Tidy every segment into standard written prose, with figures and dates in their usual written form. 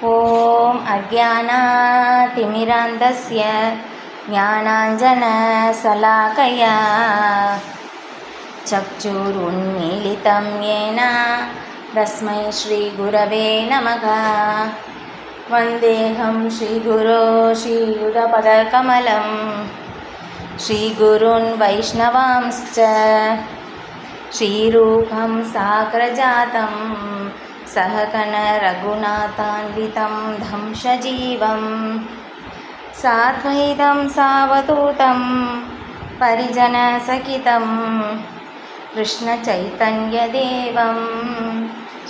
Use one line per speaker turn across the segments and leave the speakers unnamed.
ॐ अज्ञानातिमिरान्धस्य ज्ञानाञ्जनशलाकया चक्षुरुन्मीलितं येन तस्मै श्रीगुरवे नमः। वन्देऽहं श्रीगुरो श्रीयुगपदकमलं श्रीगुरून् वैष्णवांश्च श्रीरूपं साग्रजातं सहगण रघुनाथान्वितं धंसजीवं साद्वैतं सावधूतं परिजनसहितं कृष्णचैतन्यदेवं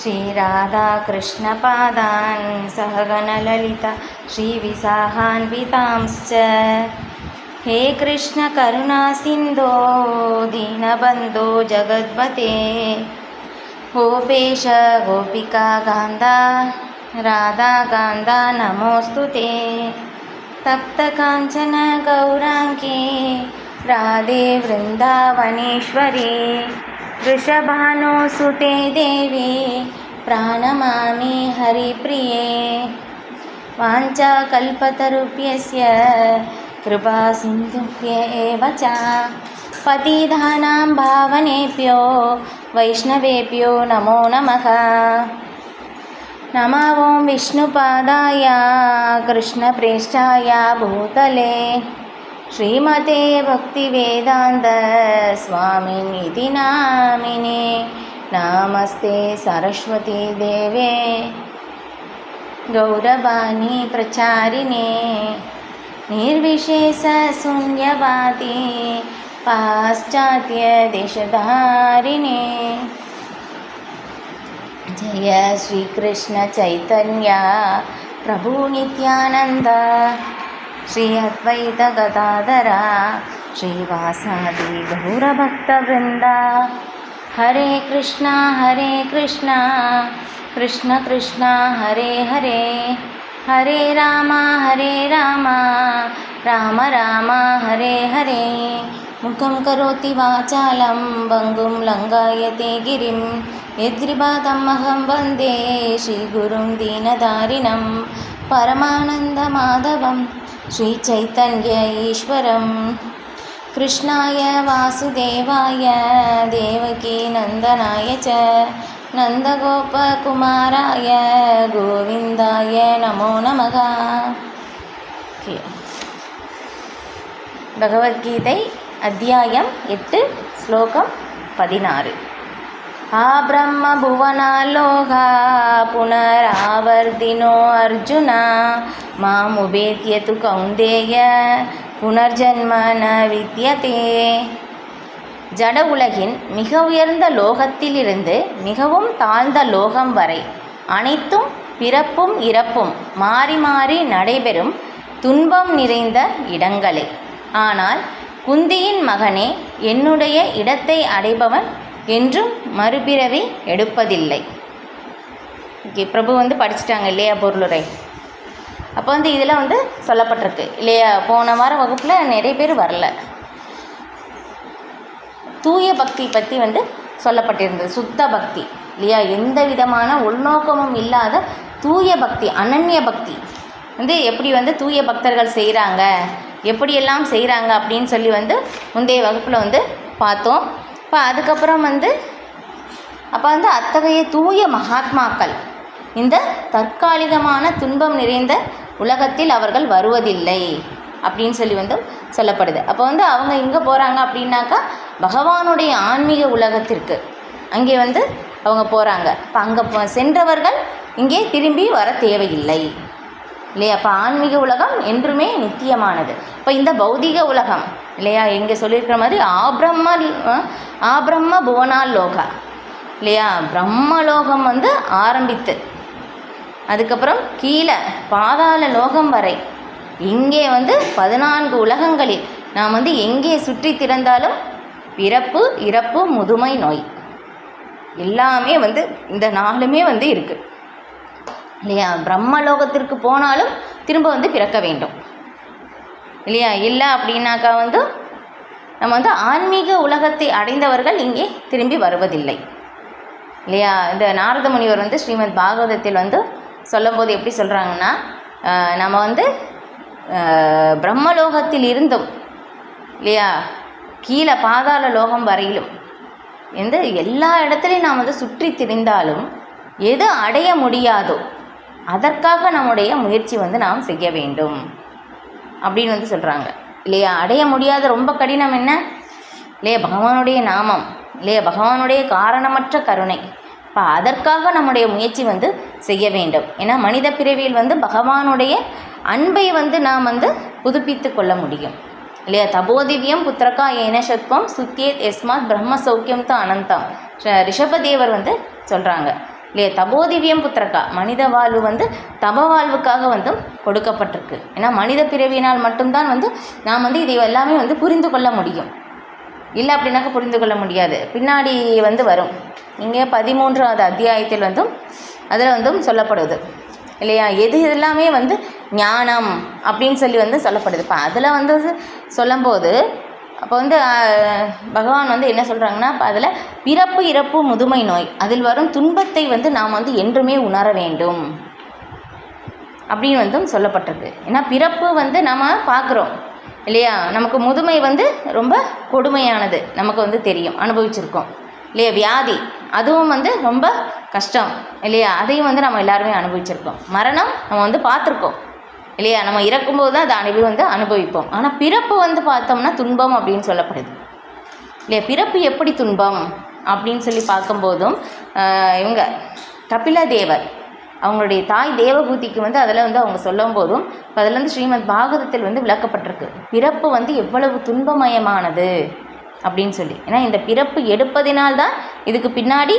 श्रीराधाकृष्णपादान् सहगणललिता श्रीविशाखान्वितांश्च। हे कृष्ण करुणा सिन्धो दीनबन्धो जगद्पते गोपेश गोपिका कान्ता राधा कान्ता नमोऽस्तु ते। तप्तकाञ्चन गौराङ्गी राधे वृन्दावनेश्वरी वृषभानुसुते देवी प्रणमामि हरिप्रिये। वाञ्छाकल्पतरुभ्यस्य कृपासिन्धुभ्य एव च पतितानां पावनेभ्यो वैष्णवेभ्यो नमो नमः। नमो ॐ विष्णुपादाय कृष्णप्रेष्ठाय भूतले श्रीमते भक्तिवेदान्त स्वामिनिति नामिने। नमस्ते सरस्वती देवे गौरवाणी प्रचारिणे निर्विशेषशून्यवादी पाश्चात्यदेशधारिणे। जय श्रीकृष्ण चैतन्य प्रभु नित्यानन्द श्री अद्वैत गदाधर श्रीवासादि गौरभक्तवृन्द। हरे कृष्णा कृष्ण कृष्ण हरे हरे हरे राम राम राम हरे हरे। मुखं करोति वाचालं भङ्गुं लङ्घयते गिरिं यद्रिपादमहं वन्दे श्रीगुरुं दीनदारिणं परमानन्दमाधवं श्रीचैतन्य ईश्वरं। कृष्णाय वासुदेवाय देवकी नन्दनाय च नन्दगोपकुमाराय गोविन्दाय नमो नमः। பகவத்கீதை அத்தியாயம் 8 ஸ்லோகம் 16. ஆப்ரம்ம புவனாலோகா புனராவர்த்தினோ அர்ஜுனா மாமுபேத்ய து கௌந்தேய புனர்ஜன்ம ந வித்யதே. ஜட உலகின் மிக உயர்ந்த லோகத்திலிருந்து மிகவும் தாழ்ந்த லோகம் வரை அனைத்தும் பிறப்பும் இறப்பும் மாறி மாறி நடைபெறும் துன்பம் நிறைந்த இடங்களே. ஆனால் குந்தியின் மகனே, என்னுடைய இடத்தை அடைபவன் என்றும் மறுபிறவி எடுப்பதில்லை. பிரபு படிச்சிட்டாங்க இல்லையா பொருளுரை. அப்போ இதில் சொல்லப்பட்டிருக்கு இல்லையா. போன வார வகுப்பில் நிறைய பேர் வரல. தூய பக்தி பற்றி சொல்லப்பட்டிருந்தது. சுத்த பக்தி இல்லையா. எந்த விதமான உள்நோக்கமும் இல்லாத தூய பக்தி, அனன்ய பக்தி எப்படி தூய பக்தர்கள் செய்கிறாங்க, எப்படியெல்லாம் செய்கிறாங்க அப்படின்னு சொல்லி முந்தைய வகுப்பில் பார்த்தோம். இப்போ அதுக்கப்புறம் அப்போ அத்தகைய தூய மகாத்மாக்கள் இந்த தற்காலிகமான துன்பம் நிறைந்த உலகத்தில் அவர்கள் வருவதில்லை அப்படின்னு சொல்லி சொல்லப்படுது. அப்போ அவங்க எங்கே போகிறாங்க அப்படின்னாக்கா பகவானுடைய ஆன்மீக உலகத்திற்கு அங்கே அவங்க போகிறாங்க. இப்போ அங்கே சென்றவர்கள் இங்கே திரும்பி வர தேவையில்லை இல்லையா. அப்போ ஆன்மீக உலகம் என்றுமே நித்தியமானது. இப்போ இந்த பௌதிக உலகம் இல்லையா, இங்கே சொல்லியிருக்கிற மாதிரி ஆப்ரம்ம புவனால் லோகா இல்லையா. பிரம்மலோகம் ஆரம்பித்து அதுக்கப்புறம் கீழே பாதாள லோகம் வரை இங்கே 14 உலகங்களில் நாம் எங்கே சுற்றி திறந்தாலும் பிறப்பு இறப்பு முதுமை நோய் எல்லாமே இந்த நாளுமே இருக்குது இல்லையா. பிரம்மலோகத்திற்கு போனாலும் திரும்ப பிறக்க வேண்டும் இல்லையா. இல்லை அப்படின்னாக்கா நம்ம ஆன்மீக உலகத்தை அடைந்தவர்கள் இங்கே திரும்பி வருவதில்லை இல்லையா. இந்த நாரத முனிவர் ஸ்ரீமத் பாகவதத்தில் சொல்லும்போது எப்படி சொல்கிறாங்கன்னா, நம்ம வந்து பிரம்மலோகத்தில் இருந்தும் இல்லையா கீழே பாதாள லோகம் வரையிலும் எல்லா இடத்துலையும் நாம் வந்து சுற்றி திரிந்தாலும் எது அடைய முடியாதோ அதற்காக நம்முடைய முயற்சி வந்து நாம் செய்ய வேண்டும் அப்படின்னு வந்து சொல்கிறாங்க இல்லையா. அடைய முடியாத ரொம்ப கடினம் என்ன இல்லையா, பகவானுடைய நாமம் இல்லையா, பகவானுடைய காரணமற்ற கருணை. இப்போ அதற்காக நம்முடைய முயற்சி வந்து செய்ய வேண்டும். ஏன்னா மனித பிறவியில் வந்து பகவானுடைய அன்பை வந்து நாம் வந்து புதுப்பித்து கொள்ள முடியும் இல்லையா. தபோதிவ்யம் புத்திரக்கா ஏனசத்வம் சுத்தியேத் எஸ்மாத் பிரம்ம சௌக்கியம் தான் அனந்தம் ரிஷபதேவர் வந்து சொல்கிறாங்க இல்லையா. தபோதிவ்யம் புத்திரக்கா மனித வாழ்வு வந்து தப வாழ்வுக்காக வந்து கொடுக்கப்பட்டிருக்கு. ஏன்னா மனித பிறவியினால் மட்டும்தான் வந்து நாம் வந்து இதை எல்லாமே வந்து புரிந்து கொள்ள முடியும். இல்லை அப்படின்னாக்க புரிந்து கொள்ள முடியாது. பின்னாடி வந்து வரும் இங்கே 13வது அத்தியாயத்தில் வந்து அதில் வந்து சொல்லப்படுது இல்லையா. எது எல்லாமே வந்து ஞானம் அப்படின்னு சொல்லி வந்து சொல்லப்படுது. இப்போ அதில் வந்து சொல்லும்போது அப்போ வந்து பகவான் வந்து என்ன சொல்கிறாங்கன்னா, இப்போ அதில் பிறப்பு இறப்பு முதுமை நோய் அதில் வரும் துன்பத்தை வந்து நாம் வந்து என்றுமே உணர வேண்டும் அப்படின்னு வந்து சொல்லப்பட்டிருக்கு. ஏன்னா பிறப்பு வந்து நம்ம பார்க்குறோம் இல்லையா, நமக்கு முதுமை வந்து ரொம்ப கொடுமையானது நமக்கு வந்து தெரியும், அனுபவிச்சிருக்கோம் இல்லையா. வியாதி அதுவும் வந்து ரொம்ப கஷ்டம் இல்லையா, அதையும் வந்து நம்ம எல்லாருமே அனுபவிச்சிருக்கோம். மரணம் நம்ம வந்து பார்த்துருக்கோம் இல்லையா, நம்ம இறக்கும்போது தான் அதை வந்து அனுபவிப்போம். ஆனால் பிறப்பு வந்து பார்த்தோம்னா துன்பம் அப்படின்னு சொல்லப்படுது இல்லையா. பிறப்பு எப்படி துன்பம் அப்படின்னு சொல்லி பார்க்கும்போதும் இவங்க கபில தேவர் அவங்களுடைய தாய் தேவகூதிக்கு வந்து அதில் வந்து அவங்க சொல்லும் போதும் இப்போ அதில் வந்து ஸ்ரீமத் பாகவதத்தில் வந்து விளக்கப்பட்டிருக்கு பிறப்பு வந்து எவ்வளவு துன்பமயமானது அப்படின்னு சொல்லி. ஏன்னா இந்த பிறப்பு எடுப்பதினால்தான் இதுக்கு பின்னாடி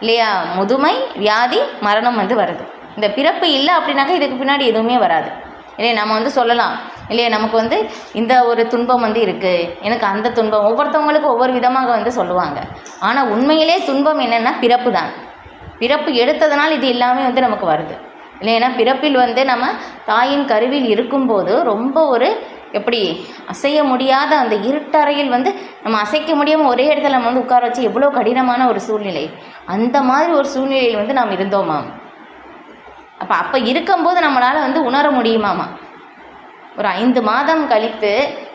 இல்லையா முதுமை வியாதி மரணம் வந்து வருது. இந்த பிறப்பு இல்லை அப்படின்னாக்கா இதுக்கு பின்னாடி எதுவுமே வராது இல்லையா. நம்ம வந்து சொல்லலாம் இல்லையா, நமக்கு வந்து இந்த ஒரு துன்பம் வந்து இருக்குது, எனக்கு அந்த துன்பம், ஒவ்வொருத்தவங்களுக்கு ஒவ்வொரு விதமாக வந்து சொல்லுவாங்க. ஆனால் உண்மையிலே துன்பம் என்னென்னா பிறப்பு தான். பிறப்பு எடுத்ததுனால் இது எல்லாமே வந்து நமக்கு வருது இல்லைன்னா பிறப்பில் வந்து நம்ம தாயின் கருவில் இருக்கும்போது ரொம்ப ஒரு எப்படி அசைய முடியாத அந்த இருட்டறையில் வந்து நம்ம அசைக்க முடியாமல் ஒரே இடத்துல நம்ம வந்து உட்கார வச்சு எவ்வளோ கடினமான ஒரு சூழ்நிலை, அந்த மாதிரி ஒரு சூழ்நிலையில் வந்து நாம் இருந்தோமாம். அப்போ இருக்கும்போது நம்மளால் வந்து உணர முடியுமாமா. ஒரு 5 மாதம் கழித்து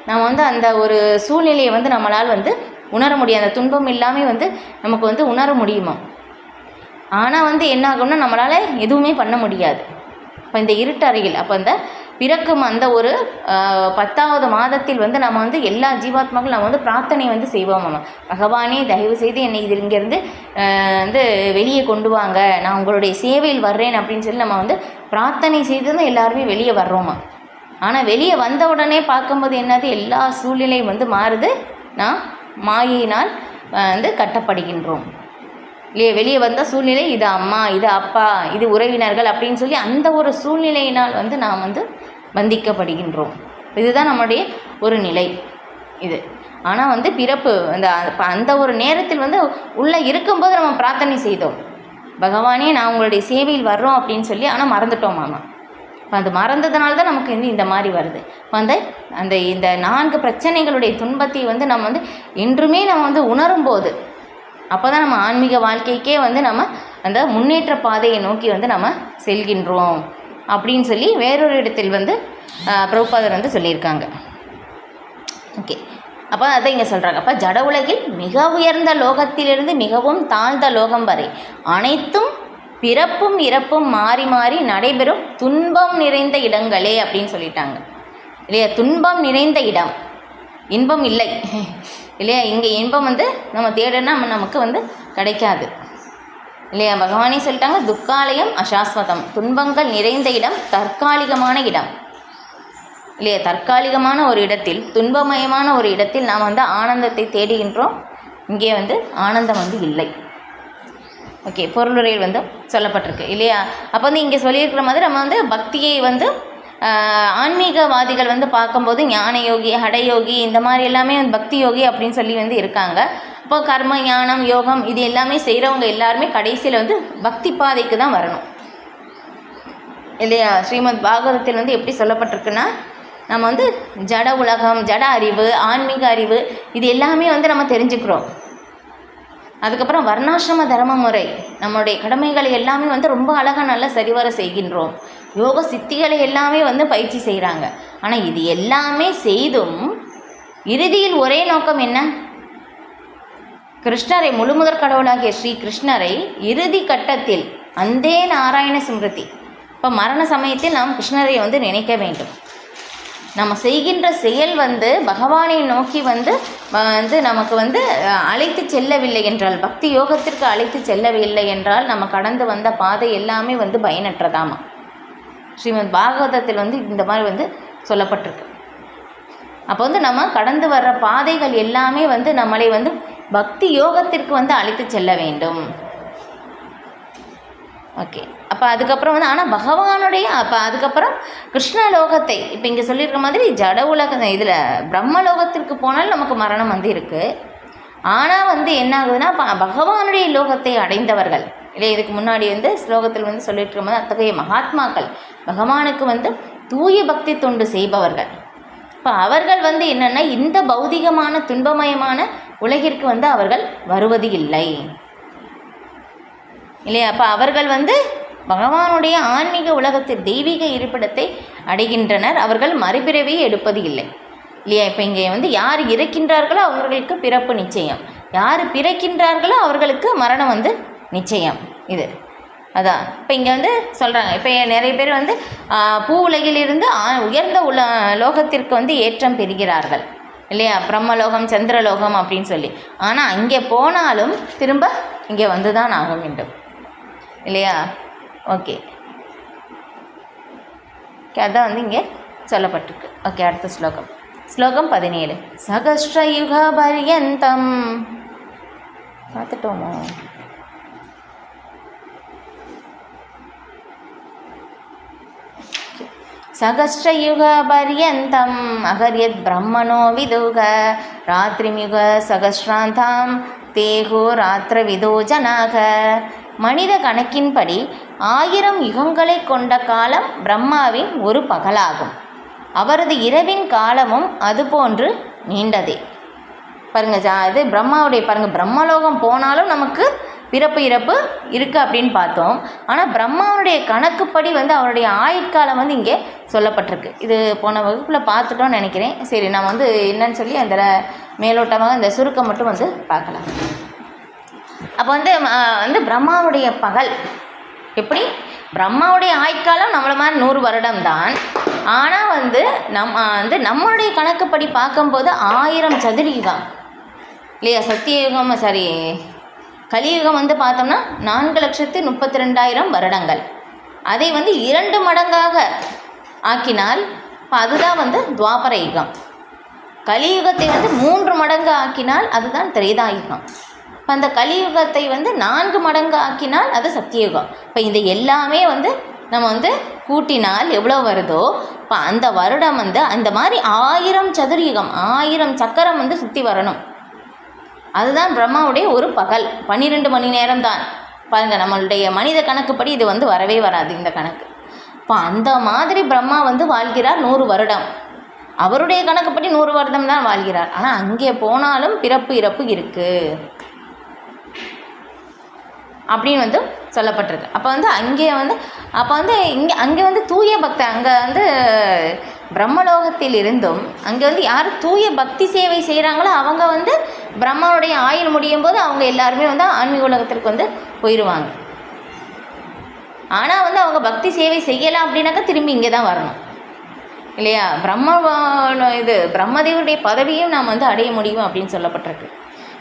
நம்ம வந்து அந்த ஒரு சூழ்நிலையை வந்து நம்மளால் வந்து உணர முடியும். அந்த துன்பம் இல்லாமல் வந்து நமக்கு வந்து உணர முடியுமா. ஆனால் வந்து என்ன ஆகும்னா நம்மளால் எதுவுமே பண்ண முடியாது. இப்போ இந்த இருட்டறையில் அப்போ அந்த பிறக்கும் அந்த ஒரு 10வது மாதத்தில் வந்து நம்ம வந்து எல்லா ஜீவாத்மாக்களும் நம்ம வந்து பிரார்த்தனை வந்து செய்வோமாம். பகவானே தயவு செய்து என்னை இங்கேருந்து வந்து வெளியே கொண்டு வாங்க, நான் உங்களுடைய சேவையில் வர்றேன் அப்படின்னு சொல்லி நம்ம வந்து பிரார்த்தனை செய்து தான் எல்லாருமே வெளியே வர்றோமா. ஆனால் வெளியே வந்த உடனே பார்க்கும்போது என்னது எல்லா சூழ்நிலையும் வந்து மாறுது, நான் மாயினால் வந்து கட்டப்படுகின்றோம் இல்லையே. வெளியே வந்த சூழ்நிலை இது அம்மா இது அப்பா இது உறவினர்கள் அப்படின்னு சொல்லி அந்த ஒரு சூழ்நிலையினால் வந்து நாம் வந்து பந்திக்கப்படுகின்றோம். இதுதான் நம்முடைய ஒரு நிலை இது. ஆனால் வந்து பிறப்பு அந்த ஒரு நேரத்தில் வந்து உள்ளே இருக்கும்போது நம்ம பிரார்த்தனை செய்தோம், பகவானே நான் உங்களுடைய சேவையில் வர்றோம் அப்படின்னு சொல்லி. ஆனால் மறந்துட்டோம் மாமா. இப்போ அது மறந்ததுனால தான் நமக்கு வந்து இந்த மாதிரி வருது. இப்போ இந்த 4 பிரச்சனைகளுடைய துன்பத்தை வந்து நம்ம வந்து என்றுமே நம்ம வந்து உணரும்போது அப்போ தான் நம்ம ஆன்மீக வாழ்க்கைக்கே வந்து நம்ம அந்த முன்னேற்ற பாதையை நோக்கி வந்து நம்ம செல்கின்றோம் அப்படின்னு சொல்லி வேறொரு இடத்தில் வந்து பிரபுபாதர் வந்து சொல்லியிருக்காங்க. ஓகே, அப்போ அதை இங்கே சொல்கிறாங்க. அப்போ ஜட உலகில் மிக உயர்ந்த லோகத்திலிருந்து மிகவும் தாழ்ந்த லோகம் வரை அனைத்தும் பிறப்பும் இறப்பும் மாறி மாறி நடைபெறும் துன்பம் நிறைந்த இடங்களே அப்படின்னு சொல்லிட்டாங்க இல்லையா. துன்பம் நிறைந்த இடம், இன்பம் இல்லை இல்லையா. இங்கே இன்பம் வந்து நம்ம தேடனா நமக்கு வந்து கிடைக்காது இல்லையா. பகவானே சொல்லிட்டாங்க துக்காலயம் அசாஸ்வதம், துன்பங்கள் நிறைந்த இடம் தற்காலிகமான இடம் இல்லையா. தற்காலிகமான ஒரு இடத்தில் துன்பமயமான ஒரு இடத்தில் நாம் வந்து ஆனந்தத்தை தேடுகின்றோம், இங்கே வந்து ஆனந்தம் வந்து இல்லை. ஓகே, பொருளுரையில் வந்து சொல்லப்பட்டிருக்கு இல்லையா. அப்போ வந்து இங்கே சொல்லியிருக்கிற மாதிரி நம்ம வந்து பக்தியை வந்து ஆன்மீகவாதிகள் வந்து பார்க்கும்போது ஞான யோகி ஹடயோகி இந்த மாதிரி எல்லாமே பக்தி யோகி அப்படின்னு சொல்லி வந்து இருக்காங்க. இப்போ கர்ம ஞானம் யோகம் இது எல்லாமே செய்கிறவங்க எல்லாருமே கடைசியில் வந்து பக்தி பாதைக்கு தான் வரணும் இல்லையா. ஸ்ரீமத் பாகவதத்தில் வந்து எப்படி சொல்லப்பட்டிருக்குன்னா, நம்ம வந்து ஜட உலகம் ஜட அறிவு ஆன்மீக அறிவு இது எல்லாமே வந்து நம்ம தெரிஞ்சுக்கிறோம். அதுக்கப்புறம் வர்ணாசிரம தர்ம முறை, நம்மளுடைய கடமைகளை எல்லாமே வந்து ரொம்ப அழகாக நல்லா சரிவர செய்கின்றோம். யோக சித்திகளை எல்லாமே வந்து பயிற்சி செய்கிறாங்க. ஆனால் இது எல்லாமே செய்தும் இறுதியில் ஒரே நோக்கம் என்ன? கிருஷ்ணரை, முழுமுதற் கடவுளாகிய ஸ்ரீ கிருஷ்ணரை இறுதி கட்டத்தில் அந்தே நாராயண ஸ்மிருதி, இப்போ மரண சமயத்தில் நாம் கிருஷ்ணரை வந்து நினைக்க வேண்டும். நம்ம செய்கின்ற செயல் வந்து பகவானை நோக்கி வந்து நமக்கு வந்து அழைத்து செல்லவில்லை என்றால், பக்தி யோகத்திற்கு அழைத்து செல்லவில்லை என்றால் நம்ம கடந்து வந்த பாதை எல்லாமே வந்து பயனற்றதாமா. ஸ்ரீமத் பாகவதத்தில் வந்து இந்த மாதிரி வந்து சொல்லப்பட்டிருக்கு. அப்போ வந்து நம்ம கடந்து வர்ற பாதைகள் எல்லாமே வந்து நம்மளை வந்து பக்தி யோகத்திற்கு வந்து அழைத்து செல்ல வேண்டும். ஓகே, அப்போ அதுக்கப்புறம் வந்து ஆனால் பகவானுடைய அப்போ அதுக்கப்புறம் கிருஷ்ணலோகத்தை, இப்போ இங்கே சொல்லியிருக்க மாதிரி ஜட உலக இதில் பிரம்மலோகத்திற்கு போனால் நமக்கு மரணம் வந்து இருக்குது. ஆனால் வந்து என்ன ஆகுதுன்னா, பகவானுடைய லோகத்தை அடைந்தவர்கள் இல்லை, இதுக்கு முன்னாடி வந்து ஸ்லோகத்தில் வந்து சொல்லிட்டு போது அத்தகைய மகாத்மாக்கள், பகவானுக்கு வந்து தூய பக்தி தொண்டு செய்பவர்கள், இப்போ அவர்கள் வந்து என்னென்னா இந்த பௌதிகமான துன்பமயமான உலகிற்கு வந்து அவர்கள் வருவது இல்லை இல்லையா? அப்போ அவர்கள் வந்து பகவானுடைய ஆன்மீக உலகத்தில் தெய்வீக இருப்பிடத்தை அடைகின்றனர். அவர்கள் மறுபிறவியை எடுப்பது இல்லை இல்லையா? இப்போ இங்கே வந்து யார் இறக்கின்றார்களோ அவர்களுக்கு பிறப்பு நிச்சயம், யார் பிறக்கின்றார்களோ அவர்களுக்கு மரணம் வந்து நிச்சயம். இது அதான் இப்போ இங்கே வந்து சொல்கிறாங்க. இப்போ நிறைய பேர் வந்து பூ உலகிலிருந்து உயர்ந்த லோகத்திற்கு வந்து ஏற்றம் பெறுகிறார்கள் இல்லையா? பிரம்மலோகம், சந்திரலோகம் அப்படின்னு சொல்லி. ஆனால் அங்கே போனாலும் திரும்ப இங்கே வந்து தான் ஆக வேண்டும் இல்லையா? ஓகே, அதான் வந்து இங்கே சொல்லப்பட்டிருக்கு. ஓகே, அடுத்த ஸ்லோகம், ஸ்லோகம் 17. சகஸ்ரயுக பர்யந்தம் பார்த்துட்டோமோ? சகஸ்ரயுக பர்யந்தம் அகர்யத் பிரம்மணோ விதுக ராத்திரியுக சகஸ்ராந்தாம் தேகோ ராத்திர விதோ ஜனாக. மனித கணக்கின்படி 1000 யுகங்களை கொண்ட காலம் பிரம்மாவின் ஒரு பகலாகும். அவரது இரவின் காலமும் அதுபோன்று நீண்டதே. பாருங்கள், இது பிரம்மாவுடைய பாருங்கள், பிரம்மலோகம் போனாலும் நமக்கு பிறப்பு இறப்பு இருக்குது அப்படின்னு பார்த்தோம். ஆனால் பிரம்மாவுடைய கணக்குப்படி வந்து அவருடைய ஆயுட்காலம் வந்து இங்கே சொல்லப்பட்டிருக்கு. இது போன வகுப்பில் பார்த்துட்டோன்னு நினைக்கிறேன். சரி, நம்ம வந்து என்னன்னு சொல்லி அந்த மேலோட்டமாக இந்த சுருக்கம் மட்டும் வந்து பார்க்கலாம். அப்போ வந்து பிரம்மாவுடைய பகல் எப்படி, பிரம்மாவுடைய ஆயுட்காலம் நம்மளை மாதிரி 100 வருடம் தான். ஆனால் வந்து நம்மளுடைய கணக்குப்படி பார்க்கும்போது 1000 சதுரயுகம் இல்லையா? சத்தியயுகம் கலியுகம் வந்து பார்த்தோம்னா 4,32,000 வருடங்கள். அதை வந்து 2 மடங்காக ஆக்கினால் இப்போ அதுதான் வந்து துவாபர யுகம். கலியுகத்தை வந்து 3 மடங்கு ஆக்கினால் அதுதான் திரேதாயுகம். இப்போ அந்த கலியுகத்தை வந்து 4 மடங்கு ஆக்கினால் அது சத்தியயுகம். இப்போ இந்த எல்லாமே வந்து நம்ம வந்து கூட்டினால் எவ்வளோ வருதோ, இப்போ அந்த வருடம் வந்து அந்த மாதிரி 1000 சதுரயுகம், 1000 சக்கரம் வந்து சுற்றி வரணும். அதுதான் பிரம்மாவுடைய ஒரு பகல். 12 மணி நேரம் தான். பாருங்கள், நம்மளுடைய மனித கணக்குப்படி இது வந்து வரவே வராது இந்த கணக்கு. இப்போ அந்த மாதிரி பிரம்மா வந்து வாழ்கிறார் 100 வருடம். அவருடைய கணக்குப்படி 100 வருடம் தான் வாழ்கிறார். ஆனால் அங்கே போனாலும் பிறப்பு இறப்பு இருக்குது அப்படின்னு வந்து சொல்லப்பட்டிருக்கு. அப்போ வந்து அங்கே வந்து தூய பக்தி, அங்கே வந்து பிரம்மலோகத்தில் இருந்தும் அங்கே வந்து யார் தூய பக்தி சேவை செய்கிறாங்களோ அவங்க வந்து பிரம்மாவுடைய ஆயுள் முடியும் போது அவங்க எல்லாருமே வந்து ஆன்மீக உலகத்திற்கு வந்து போயிடுவாங்க. ஆனால் வந்து அவங்க பக்தி சேவை செய்யலாம் அப்படின்னாக்கா திரும்பி இங்கே தான் வரணும் இல்லையா? பிரம்மதேவருடைய பதவியும் நாம் வந்து அடைய முடியும் அப்படின்னு சொல்லப்பட்டிருக்கு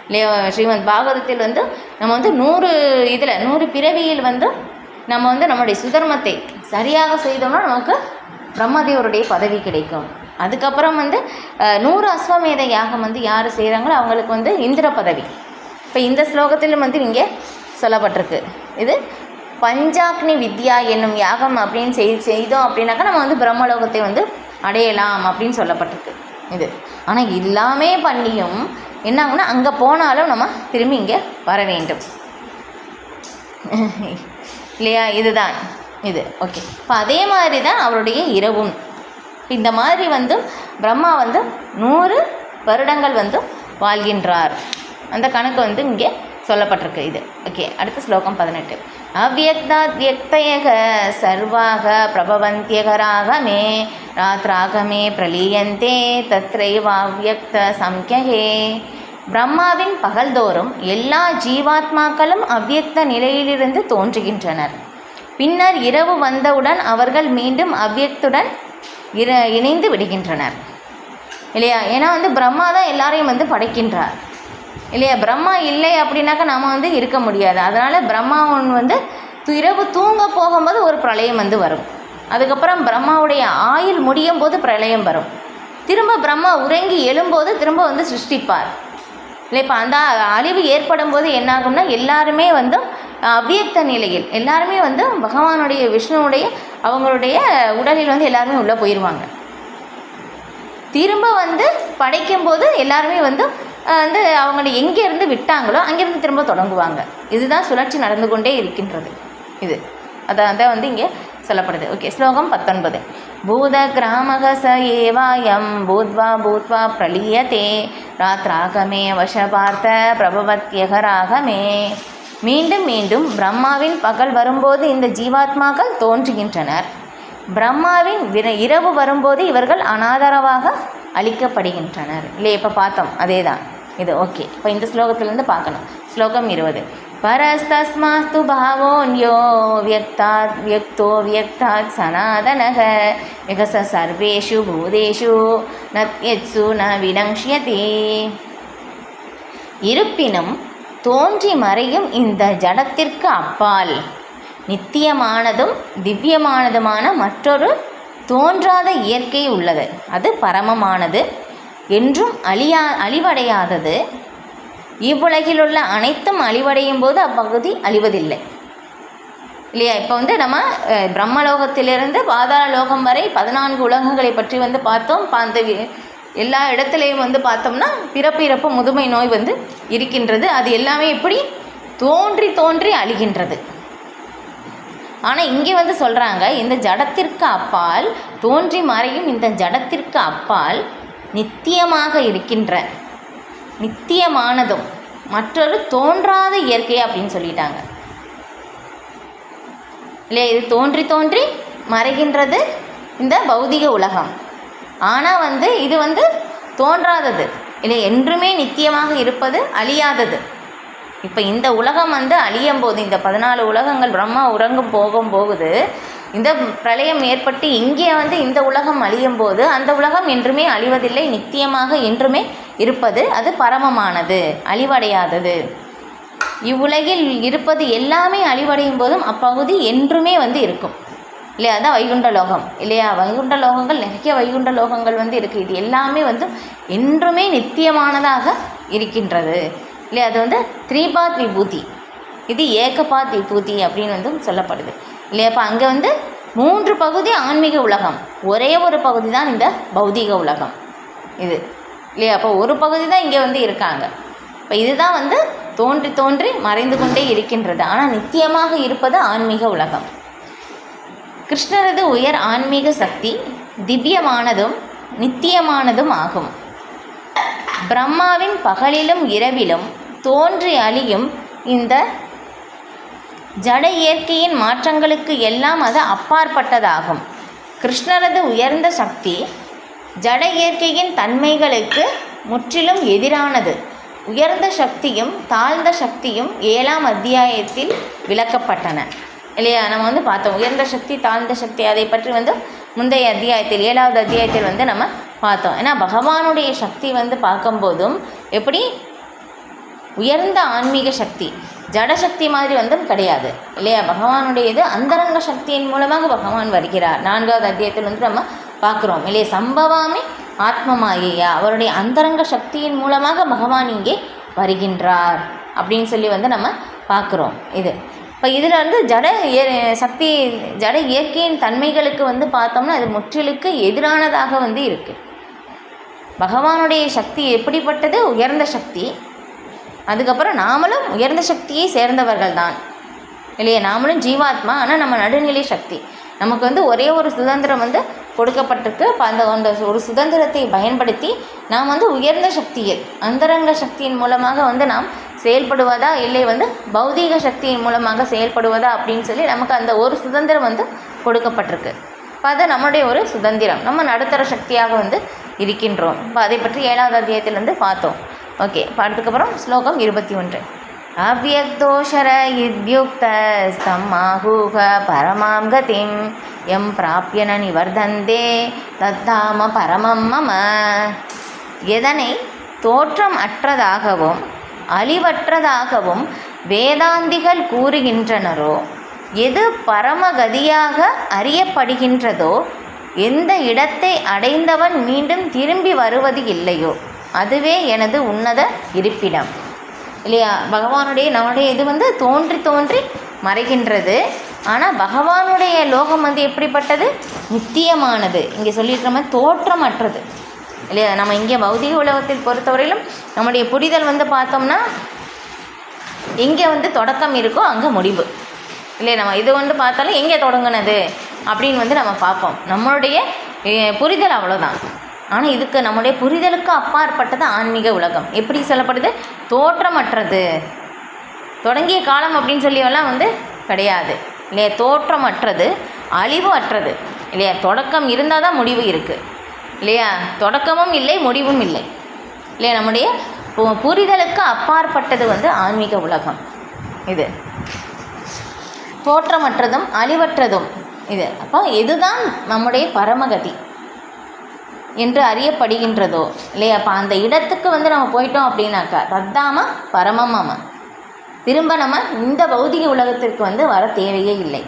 இல்லையா? ஸ்ரீமத் பாகவதத்தில் வந்து நம்ம வந்து 100 பிறவியில் வந்து நம்ம வந்து நம்முடைய சுதர்மத்தை சரியாக செய்தோம்னா நமக்கு பிரம்மதேவருடைய பதவி கிடைக்கும். அதுக்கப்புறம் வந்து 100 அஸ்வமேத யாகம் வந்து யார் செய்கிறாங்களோ அவங்களுக்கு வந்து இந்திர பதவி. இப்போ இந்த ஸ்லோகத்திலும் வந்து இங்கே சொல்லப்பட்டிருக்கு. இது பஞ்சாக்னி வித்யா என்னும் யாகம் அப்படின்னு செய்தோம் அப்படின்னாக்கா நம்ம வந்து பிரம்மலோகத்தை வந்து அடையலாம் அப்படின்னு சொல்லப்பட்டிருக்கு இது. ஆனால் எல்லாமே பண்ணியும் என்ன ஆகுனா அங்கே போனாலும் நம்ம திரும்பி இங்கே வர வேண்டும் இல்லையா? இதுதான் இது. ஓகே, இப்போ அதே மாதிரி தான் அவருடைய இரவும். இந்த மாதிரி வந்து பிரம்மா வந்து 100 வருடங்கள் வந்து வாழ்கின்றார். அந்த கணக்கு வந்து இங்கே சொல்லப்பட்டிருக்கு இது. ஓகே, அடுத்த ஸ்லோகம் 18. அவ்யக்தாத் வியக்தயக சர்வாக பிரபவந்தியகராக மே ராத்ராகமே பிரலீயந்தே தத்ரைவாவ்யக்த சம்யகே. பிரம்மாவின் பகல்தோறும் எல்லா ஜீவாத்மாக்களும் அவ்யக்த நிலையிலிருந்து தோன்றுகின்றனர். பின்னர் இரவு வந்தவுடன் அவர்கள் மீண்டும் அவ்யக்துடன் இணைந்து விடுகின்றனர் இல்லையா. ஏன்னா பிரம்மா தான் எல்லாரையும் படைக்கின்றார் இல்லையா. பிரம்மா இல்லை அப்படின்னாக்கா நாம் இருக்க முடியாது. அதனால் பிரம்மா இரவு தூங்க போகும்போது ஒரு பிரளயம் வரும். அதுக்கப்புறம் பிரம்மாவுடைய ஆயுள் முடியும் போது பிரளயம் வரும். திரும்ப பிரம்மா உறங்கி எழும்போது திரும்ப சிருஷ்டிப்பார் இல்லை. இப்போ அந்த அழிவு ஏற்படும் போது என்னாகும்னா எல்லாருமே அவ்வியக்த நிலையில் எல்லாருமே பகவானுடைய விஷ்ணுவுடைய அவங்களுடைய உடலில் எல்லாருமே உள்ளே போயிடுவாங்க. திரும்ப படைக்கும்போது எல்லாருமே அவங்கள எங்கேருந்து விட்டாங்களோ அங்கேருந்து திரும்ப தொடங்குவாங்க. இதுதான் சுழற்சி நடந்து கொண்டே இருக்கின்றது. இது அதான் இங்கே சொல்லப்படுது. ஓகே, ஸ்லோகம் 19. பூத கிராமக ச ஏவாயம் பூத்வா பூத்வா பிரலீயதே ராத்ராகமே வசபார்த்த பிரபவத்யகராகமே. மீண்டும் மீண்டும் பிரம்மாவின் பகல் வரும்போது இந்த ஜீவாத்மாக்கள் தோன்றுகின்றனர். பிரம்மாவின் இரவு வரும்போது இவர்கள் அனாதரவாக அழிக்கப்படுகின்றனர் இல்லை. இப்போ பார்த்தோம் அதே தான் இது. ஓகே, இப்போ இந்த ஸ்லோகத்திலேருந்து பார்க்கணும். ஸ்லோகம் 20. பரஸ்தஸ்மாஸ்து பாவோன்யோ வியக்தாத் வியக்தோ வியக்தாத் சனாதனக விகச சர்வேஷு பூதேஷு நத்யத்சு ந வினங்ஷ்யதி. இருப்பினும் தோன்றி மறையும் இந்த ஜடத்திற்கு அப்பால் நித்தியமானதும் திவ்யமானதுமான மற்றொரு தோன்றாத இயற்கை உள்ளது. அது பரமமானது, என்றும் அழிவடையாதது. இவ்வுலகில் உள்ள அனைத்தும் அழிவடையும் போது அப்பகுதி அழிவதில்லை இல்லையா. இப்போ நம்ம பிரம்மலோகத்திலிருந்து பாதாள லோகம் வரை 14 உலகங்களை பற்றி பார்த்தோம். அந்த எல்லா இடத்துலையும் பார்த்தோம்னா பிறப்பு இறப்பு முதுமை நோய் இருக்கின்றது. அது எல்லாமே இப்படி தோன்றி தோன்றி அழிகின்றது. ஆனால் இங்கே சொல்கிறாங்க, இந்த ஜடத்திற்கு அப்பால் தோன்றி மறையும் இந்த ஜடத்திற்கு அப்பால் நித்தியமாக இருக்கின்ற நித்தியமானதும் மற்றொரு தோன்றாத இயற்கை அப்படின்னு சொல்லிட்டாங்க இல்லையா. இது தோன்றி தோன்றி மறைகின்றது இந்த பௌதிக உலகம். ஆனால் இது தோன்றாதது இல்லை, என்றுமே நித்தியமாக இருப்பது, அழியாதது. இப்போ இந்த உலகம் அழியும் போது இந்த 14 உலகங்கள் பிரம்மா உறங்கும் போகுது. இந்த பிரளயம் ஏற்பட்டு இங்கே இந்த உலகம் அழியும் போது அந்த உலகம் என்றுமே அழிவதில்லை, நித்தியமாக என்றுமே இருப்பது. அது பரமமானது, அழிவடையாதது. இவ்வுலகில் இருப்பது எல்லாமே அழிவடையும் போதும் அப்பகுதி என்றுமே இருக்கும் இல்லையா. அதுதான் வைகுண்ட லோகம் இல்லையா. வைகுண்ட லோகங்கள் நிறைய வைகுண்ட லோகங்கள் இருக்குது. இது எல்லாமே என்றுமே நித்தியமானதாக இருக்கின்றது இல்லையா. அது த்ரீபாத் விபூதி, இது ஏகபாத் விபூதி அப்படின்னு சொல்லப்படுது இல்லையா. அப்போ அங்கே 3 பகுதி ஆன்மீக உலகம், ஒரே ஒரு பகுதி தான் இந்த பௌதீக உலகம் இது இல்லையா. அப்போ ஒரு பகுதி தான் இங்கே இருக்காங்க. இப்போ இதுதான் தோன்றி தோன்றி மறைந்து கொண்டே இருக்கின்றது. ஆனால் நித்தியமாக இருப்பது ஆன்மீக உலகம். கிருஷ்ணரது உயர் ஆன்மீக சக்தி திவ்யமானதும் நித்தியமானதும் ஆகும். பிரம்மாவின் பகலிலும் இரவிலும் தோன்றி அழியும் இந்த ஜட இயற்கையின் மாற்றங்களுக்கு எல்லாம் அது அப்பாற்பட்டதாகும். கிருஷ்ணரது உயர்ந்த சக்தி ஜட இயற்கையின் தன்மைகளுக்கு முற்றிலும் எதிரானது. உயர்ந்த சக்தியும் தாழ்ந்த சக்தியும் 7ஆம் அத்தியாயத்தில் விளக்கப்பட்டன இல்லையா. நம்ம பார்த்தோம் உயர்ந்த சக்தி தாழ்ந்த சக்தி, அதை பற்றி முந்தைய அத்தியாயத்தில் 7ஆவது அத்தியாயத்தில் நம்ம பார்த்தோம். ஏன்னா பகவானுடைய சக்தி பார்க்கும்போதும் எப்படி உயர்ந்த ஆன்மீக சக்தி, ஜடசக்தி மாதிரி கிடையாது இல்லையா. பகவானுடையது அந்தரங்க சக்தியின் மூலமாக பகவான் வருகிறார். 4ஆவது அத்தியாயத்தில் நம்ம பார்க்குறோம் இல்லையா. சம்பவாமி ஆத்மமாயையா, அவருடைய அந்தரங்க சக்தியின் மூலமாக பகவான் இங்கே வருகின்றார் அப்படின்னு சொல்லி நம்ம பார்க்குறோம். இது இப்போ இதில் ஜட சக்தி ஜட இயற்கையின் தன்மைகளுக்கு பார்த்தோம்னா அது முற்றிலுக்கு எதிரானதாக இருக்குது. பகவானுடைய சக்தி எப்படிப்பட்டது? உயர்ந்த சக்தி. அதுக்கப்புறம் நாமளும் உயர்ந்த சக்தியை சேர்ந்தவர்கள் தான் இல்லையா. நாமளும் ஜீவாத்மா, ஆனால் நம்ம நடுநிலை சக்தி. நமக்கு ஒரே ஒரு சுதந்திரம் கொடுக்கப்பட்டிருக்கு. இப்போ அந்த ஒரு சுதந்திரத்தை பயன்படுத்தி நாம் உயர்ந்த சக்தியில் அந்தரங்க சக்தியின் மூலமாக நாம் செயல்படுவதா இல்லை வந்து பௌதீக சக்தியின் மூலமாக செயல்படுவதா அப்படின்னு சொல்லி நமக்கு அந்த ஒரு சுதந்திரம் வந்து கொடுக்கப்பட்டிருக்கு. இப்போ அது நம்மளுடைய ஒரு சுதந்திரம், நம்ம நடுத்தர சக்தியாக வந்து இருக்கின்றோம். இப்போ அதை பற்றி 7வது அத்தியாயத்திலேருந்து பார்த்தோம். ஓகே, இப்போ அதுக்கப்புறம் ஸ்லோகம் 21. அவ்யக்தோஷர இத்யுக்த ஸ்தம்மாஹூக பரமாம் கதிம் எம் பிராப்யன நிவர்தந்தே தத்தாம பரமம் மம. எதனை தோற்றம் அற்றதாகவும் அழிவற்றதாகவும் வேதாந்திகள் கூறுகின்றனரோ, எது பரமகதியாக அறியப்படுகின்றதோ, எந்த இடத்தை அடைந்தவன் மீண்டும் திரும்பி வருவது இல்லையோ, அதுவே எனது உன்னத இருப்பிடம். இல்லையா? பகவானுடைய நம்முடைய இது வந்து தோன்றி தோன்றி மறைகின்றது. ஆனால் பகவானுடைய லோகம் வந்து எப்படிப்பட்டது? நித்தியமானது. இங்கே சொல்லியிருக்கிற மாதிரி தோற்றமற்றது. இல்லையா? நம்ம இங்கே பௌதிக உலகத்தில் பொறுத்தவரையிலும் நம்முடைய புரிதல் வந்து பார்த்தோம்னா எங்கே வந்து தொடக்கம் இருக்கோ அங்கே முடிவு. இல்லையா? நம்ம இது வந்து பார்த்தாலும் எங்கே தொடங்கினது அப்படின்னு வந்து நம்ம பார்ப்போம். நம்மளுடைய புரிதல் அவ்வளோதான். ஆனால் இதுக்கு நம்முடைய புரிதலுக்கு அப்பாற்பட்டது ஆன்மீக உலகம். எப்படி சொல்லப்படுது? தோற்றமற்றது. தொடங்கிய காலம் அப்படின்னு சொல்லியெல்லாம் வந்து கிடையாது. இல்லையா? தோற்றமற்றது, அழிவு அற்றது. இல்லையா? தொடக்கம் இருந்தால் தான் முடிவு இருக்குது. இல்லையா? தொடக்கமும் இல்லை, முடிவும் இல்லை. இல்லையா? நம்முடைய புரிதலுக்கு அப்பாற்பட்டது வந்து ஆன்மீக உலகம். இது தோற்றமற்றதும் அழிவற்றதும் இது. அப்போ இதுதான் நம்முடைய பரமகதி என்று அறியப்படுகின்றதோ, இல்லையா? அப்போ அந்த இடத்துக்கு வந்து நம்ம போயிட்டோம் அப்படின்னாக்கா தத்தாம பரமமம, திரும்ப நம்ம இந்த பௌதிக உலகத்திற்கு வந்து வர தேவையே இல்லை.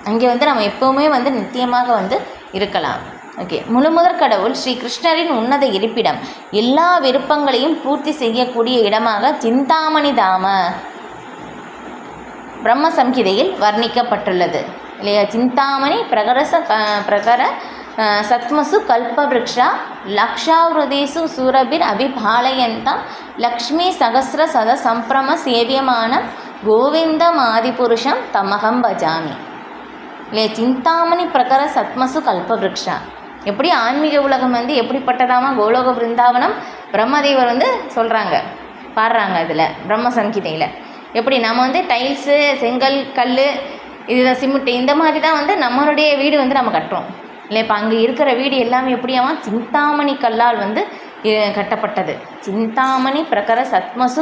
அங்கே வந்து நம்ம எப்போவுமே வந்து நித்தியமாக வந்து இருக்கலாம். ஓகே, முழுமுதற் கடவுள் ஸ்ரீ கிருஷ்ணரின் உன்னத இருப்பிடம், எல்லா விருப்பங்களையும் பூர்த்தி செய்யக்கூடிய இடமாக சிந்தாமணி தாம பிரம்ம சம்ஹிதையில் வர்ணிக்கப்பட்டுள்ளது. இல்லையா? சிந்தாமணி பிரகர சத்மசு கல்பவ்ருக்ஷா லக்ஷாவிரதேசு சூரபிர் அபிபாலயந்தம் லக்ஷ்மி சகசிர சத சம்பிரம சேவியமான கோவிந்தம் ஆதிபுருஷம் தமகம் பஜாமி. இல்லையா? சிந்தாமணி பிரகர சத்மசு கல்பவ்ருக்ஷா. எப்படி ஆன்மீக உலகம் வந்து எப்படிப்பட்டதாமா? கோலோக பிருந்தாவனம் பிரம்மதேவர் வந்து சொல்கிறாங்க, பாடுறாங்க இதில் பிரம்ம சங்கீதையில். எப்படி நம்ம வந்து டைல்ஸு, செங்கல், கல், இதுதான் சிமெண்ட், இந்த மாதிரி தான் வந்து நம்மளுடைய வீடு வந்து நம்ம கட்டுறோம். இல்லை, இப்போ அங்கே இருக்கிற வீடு எல்லாமே எப்படியாமா? சிந்தாமணி கல்லால் வந்து கட்டப்பட்டது. சிந்தாமணி பிரகர சத்மசு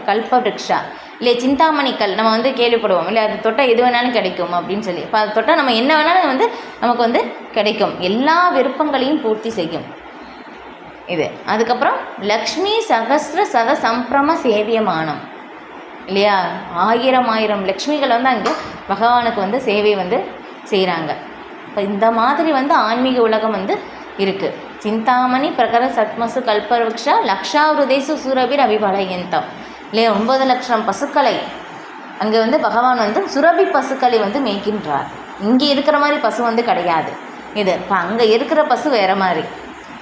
கல்பவ்ருக்ஷா. இல்லை, சிந்தாமணி கல் நம்ம வந்து கேள்விப்படுவோம். இல்லை, அது தொட்டால் எது வேணாலும் கிடைக்கும் அப்படின்னு சொல்லி. இப்போ அது தொட்டால் நம்ம என்ன வேணாலும் வந்து நமக்கு வந்து கிடைக்கும். எல்லா விருப்பங்களையும் பூர்த்தி செய்யும் இது. அதுக்கப்புறம் லக்ஷ்மி சகசிர சத சம்பிரம சேவியமானம். இல்லையா? 1000 லக்ஷ்மிகள் வந்து அங்கே பகவானுக்கு வந்து சேவை வந்து செய்கிறாங்க. இப்போ இந்த மாதிரி வந்து ஆன்மீக உலகம் வந்து இருக்குது. சிந்தாமணி பிரகர சத்மசு கல்பவ்ருக்ஷா லக்ஷாவிரதேசு சூரபிர் அபிபாலயந்தம். இல்லையா? 9 லட்சம் பசுக்களை அங்கே வந்து பகவான் வந்து சுரபி பசுக்களை வந்து மேய்க்கின்றார். இங்கே இருக்கிற மாதிரி பசு வந்து கிடையாது இது. இப்போ அங்கே இருக்கிற பசு வேறு மாதிரி.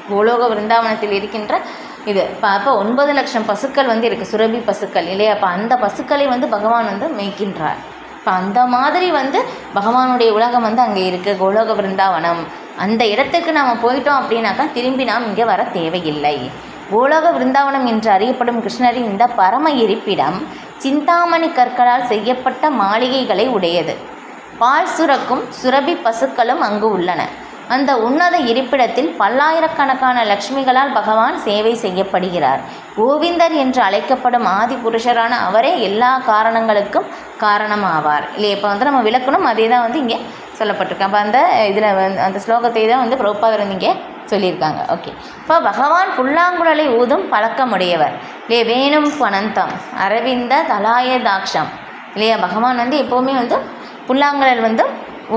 கோலோக விருந்தாவனத்தில் இருக்கின்ற இது. அப்போ 9 லட்சம் பசுக்கள் வந்து இருக்குது, சுரபி பசுக்கள். இல்லையா? அப்போ அந்த பசுக்களை வந்து பகவான் வந்து மேய்க்கின்றார். இப்போ அந்த மாதிரி வந்து பகவானுடைய உலகம் வந்து அங்கே இருக்குது, கோலோக விருந்தாவனம். அந்த இடத்துக்கு நாம் போயிட்டோம் அப்படின்னாக்கா திரும்பி நாம் இங்கே வர தேவையில்லை. கோலோக விருந்தாவனம் என்று அறியப்படும் கிருஷ்ணரின் இந்த பரம இருப்பிடம் சிந்தாமணி கற்களால் செய்யப்பட்ட மாளிகைகளை உடையது. பால் சுரக்கும் சுரபி பசுக்களும் அங்கு உள்ளன. அந்த உன்னத இருப்பிடத்தில் பல்லாயிரக்கணக்கான லக்ஷ்மிகளால் பகவான் சேவை செய்யப்படுகிறார். கோவிந்தர் என்று அழைக்கப்படும் ஆதி புருஷரான அவரே எல்லா காரணங்களுக்கும் காரணமாவார். இல்லை, இப்போ வந்து நம்ம விளக்கணும், அதே தான் வந்து இங்கே சொல்லப்பட்டிருக்கு. அப்போ அந்த இதில் வந்து அந்த ஸ்லோகத்தை தான் வந்து பிரபுபாதர் வந்து இங்கே சொல்லியிருக்காங்க. ஓகே, இப்போ பகவான் புல்லாங்குழலை ஊதும் பழக்கமுடையவர். இல்லையா? வேணும் பனந்தம் அரவிந்த தலாயதாக்ஷம். இல்லையா? பகவான் வந்து எப்போவுமே வந்து புல்லாங்குழல் வந்து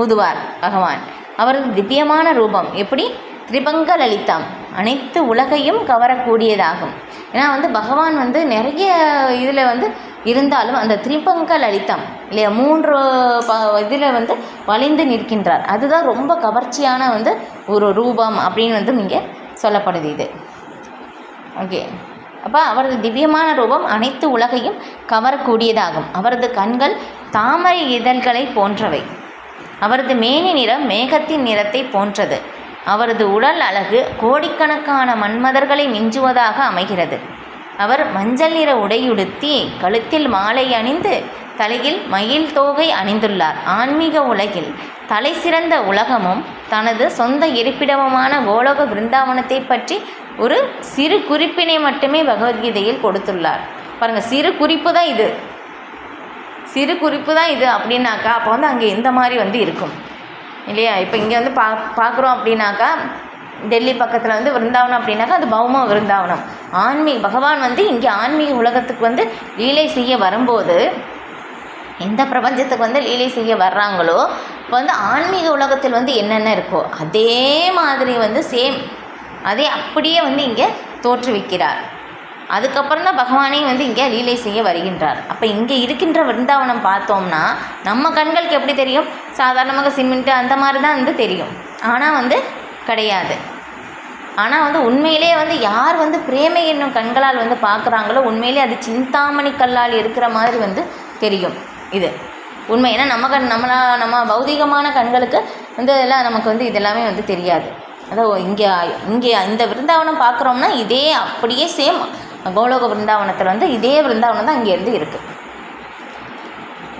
ஊதுவார் பகவான். அவரது திவ்யமான ரூபம் எப்படி? திரிபங்க லலிதம், அனைத்து உலகையும் கவரக்கூடியதாகும். ஏன்னா வந்து பகவான் வந்து நிறைய இதில் வந்து இருந்தாலும் அந்த திரிபங்க லலிதம், இல்லையா? 3 இதில் வந்து வளைந்து நிற்கின்றார். அதுதான் ரொம்ப கவர்ச்சியான வந்து ஒரு ரூபம் அப்படின்னு வந்து இங்கே சொல்லப்படுது இது. ஓகே, அப்போ அவரது திவ்யமான ரூபம் அனைத்து உலகையும் கவரக்கூடியதாகும். அவரது கண்கள் தாமரை இதழ்களை போன்றவை. அவரது மேனி நிறம் மேகத்தின் நிறத்தை போன்றது. அவரது உடல் அழகு கோடிக்கணக்கான மன்மதர்களை மிஞ்சுவதாக அமைகிறது. அவர் மஞ்சள் நிற உடையுடுத்தி கழுத்தில் மாலை அணிந்து தலையில் மயில் தோகை அணிந்துள்ளார். ஆன்மீக உலகில் தலை சிறந்த உலகமும் தனது சொந்த இருப்பிடமுமான கோலோக பிருந்தாவனத்தை பற்றி ஒரு சிறு குறிப்பினை மட்டுமே பகவத்கீதையில் கொடுத்துள்ளார். பாருங்கள், சிறு குறிப்பு தான் இது, சிறு குறிப்பு தான் இது அப்படின்னாக்கா அப்போ வந்து அங்கே எந்த மாதிரி வந்து இருக்கும் இல்லையா? இப்போ இங்கே வந்து பார்க்குறோம் அப்படின்னாக்கா டெல்லி பக்கத்தில் வந்து விருந்தாவனம் அப்படின்னாக்கா அது பௌம விருந்தாவனம். பகவான் வந்து இங்கே ஆன்மீக உலகத்துக்கு வந்து லீலை செய்ய வரும்போது எந்த பிரபஞ்சத்துக்கு வந்து லீலை செய்ய வர்றாங்களோ இப்போ வந்து ஆன்மீக உலகத்தில் வந்து என்னென்ன இருக்கோ அதே மாதிரி வந்து சேம் அதே அப்படியே வந்து இங்கே தோற்றுவிக்கிறார். அதுக்கப்புறம் தான் பகவானே வந்து இங்கே லீலை செய்ய வருகின்றார். அப்போ இங்கே இருக்கின்ற விருந்தாவனம் பார்த்தோம்னா நம்ம கண்களுக்கு எப்படி தெரியும்? சாதாரணமாக சிமெண்ட்டு அந்த மாதிரி தான் வந்து தெரியும். ஆனால் வந்து கிடையாது. ஆனால் வந்து உண்மையிலே வந்து யார் வந்து பிரேமை என்னும் கண்களால் வந்து பார்க்குறாங்களோ உண்மையிலே அது சிந்தாமணி கல்லால் இருக்கிற மாதிரி வந்து தெரியும். இது உண்மை. ஏன்னா நம்ம பௌதிகமான கண்களுக்கு வந்து எல்லாம் நமக்கு வந்து இதெல்லாமே வந்து தெரியாது. அதான் இங்கே இந்த விருந்தாவனம் பார்க்குறோம்னா இதே அப்படியே சேம் கோலோக விருந்தாவனத்தில் வந்து இதே விருந்தாவனம் தான் இங்கேருந்து இருக்குது.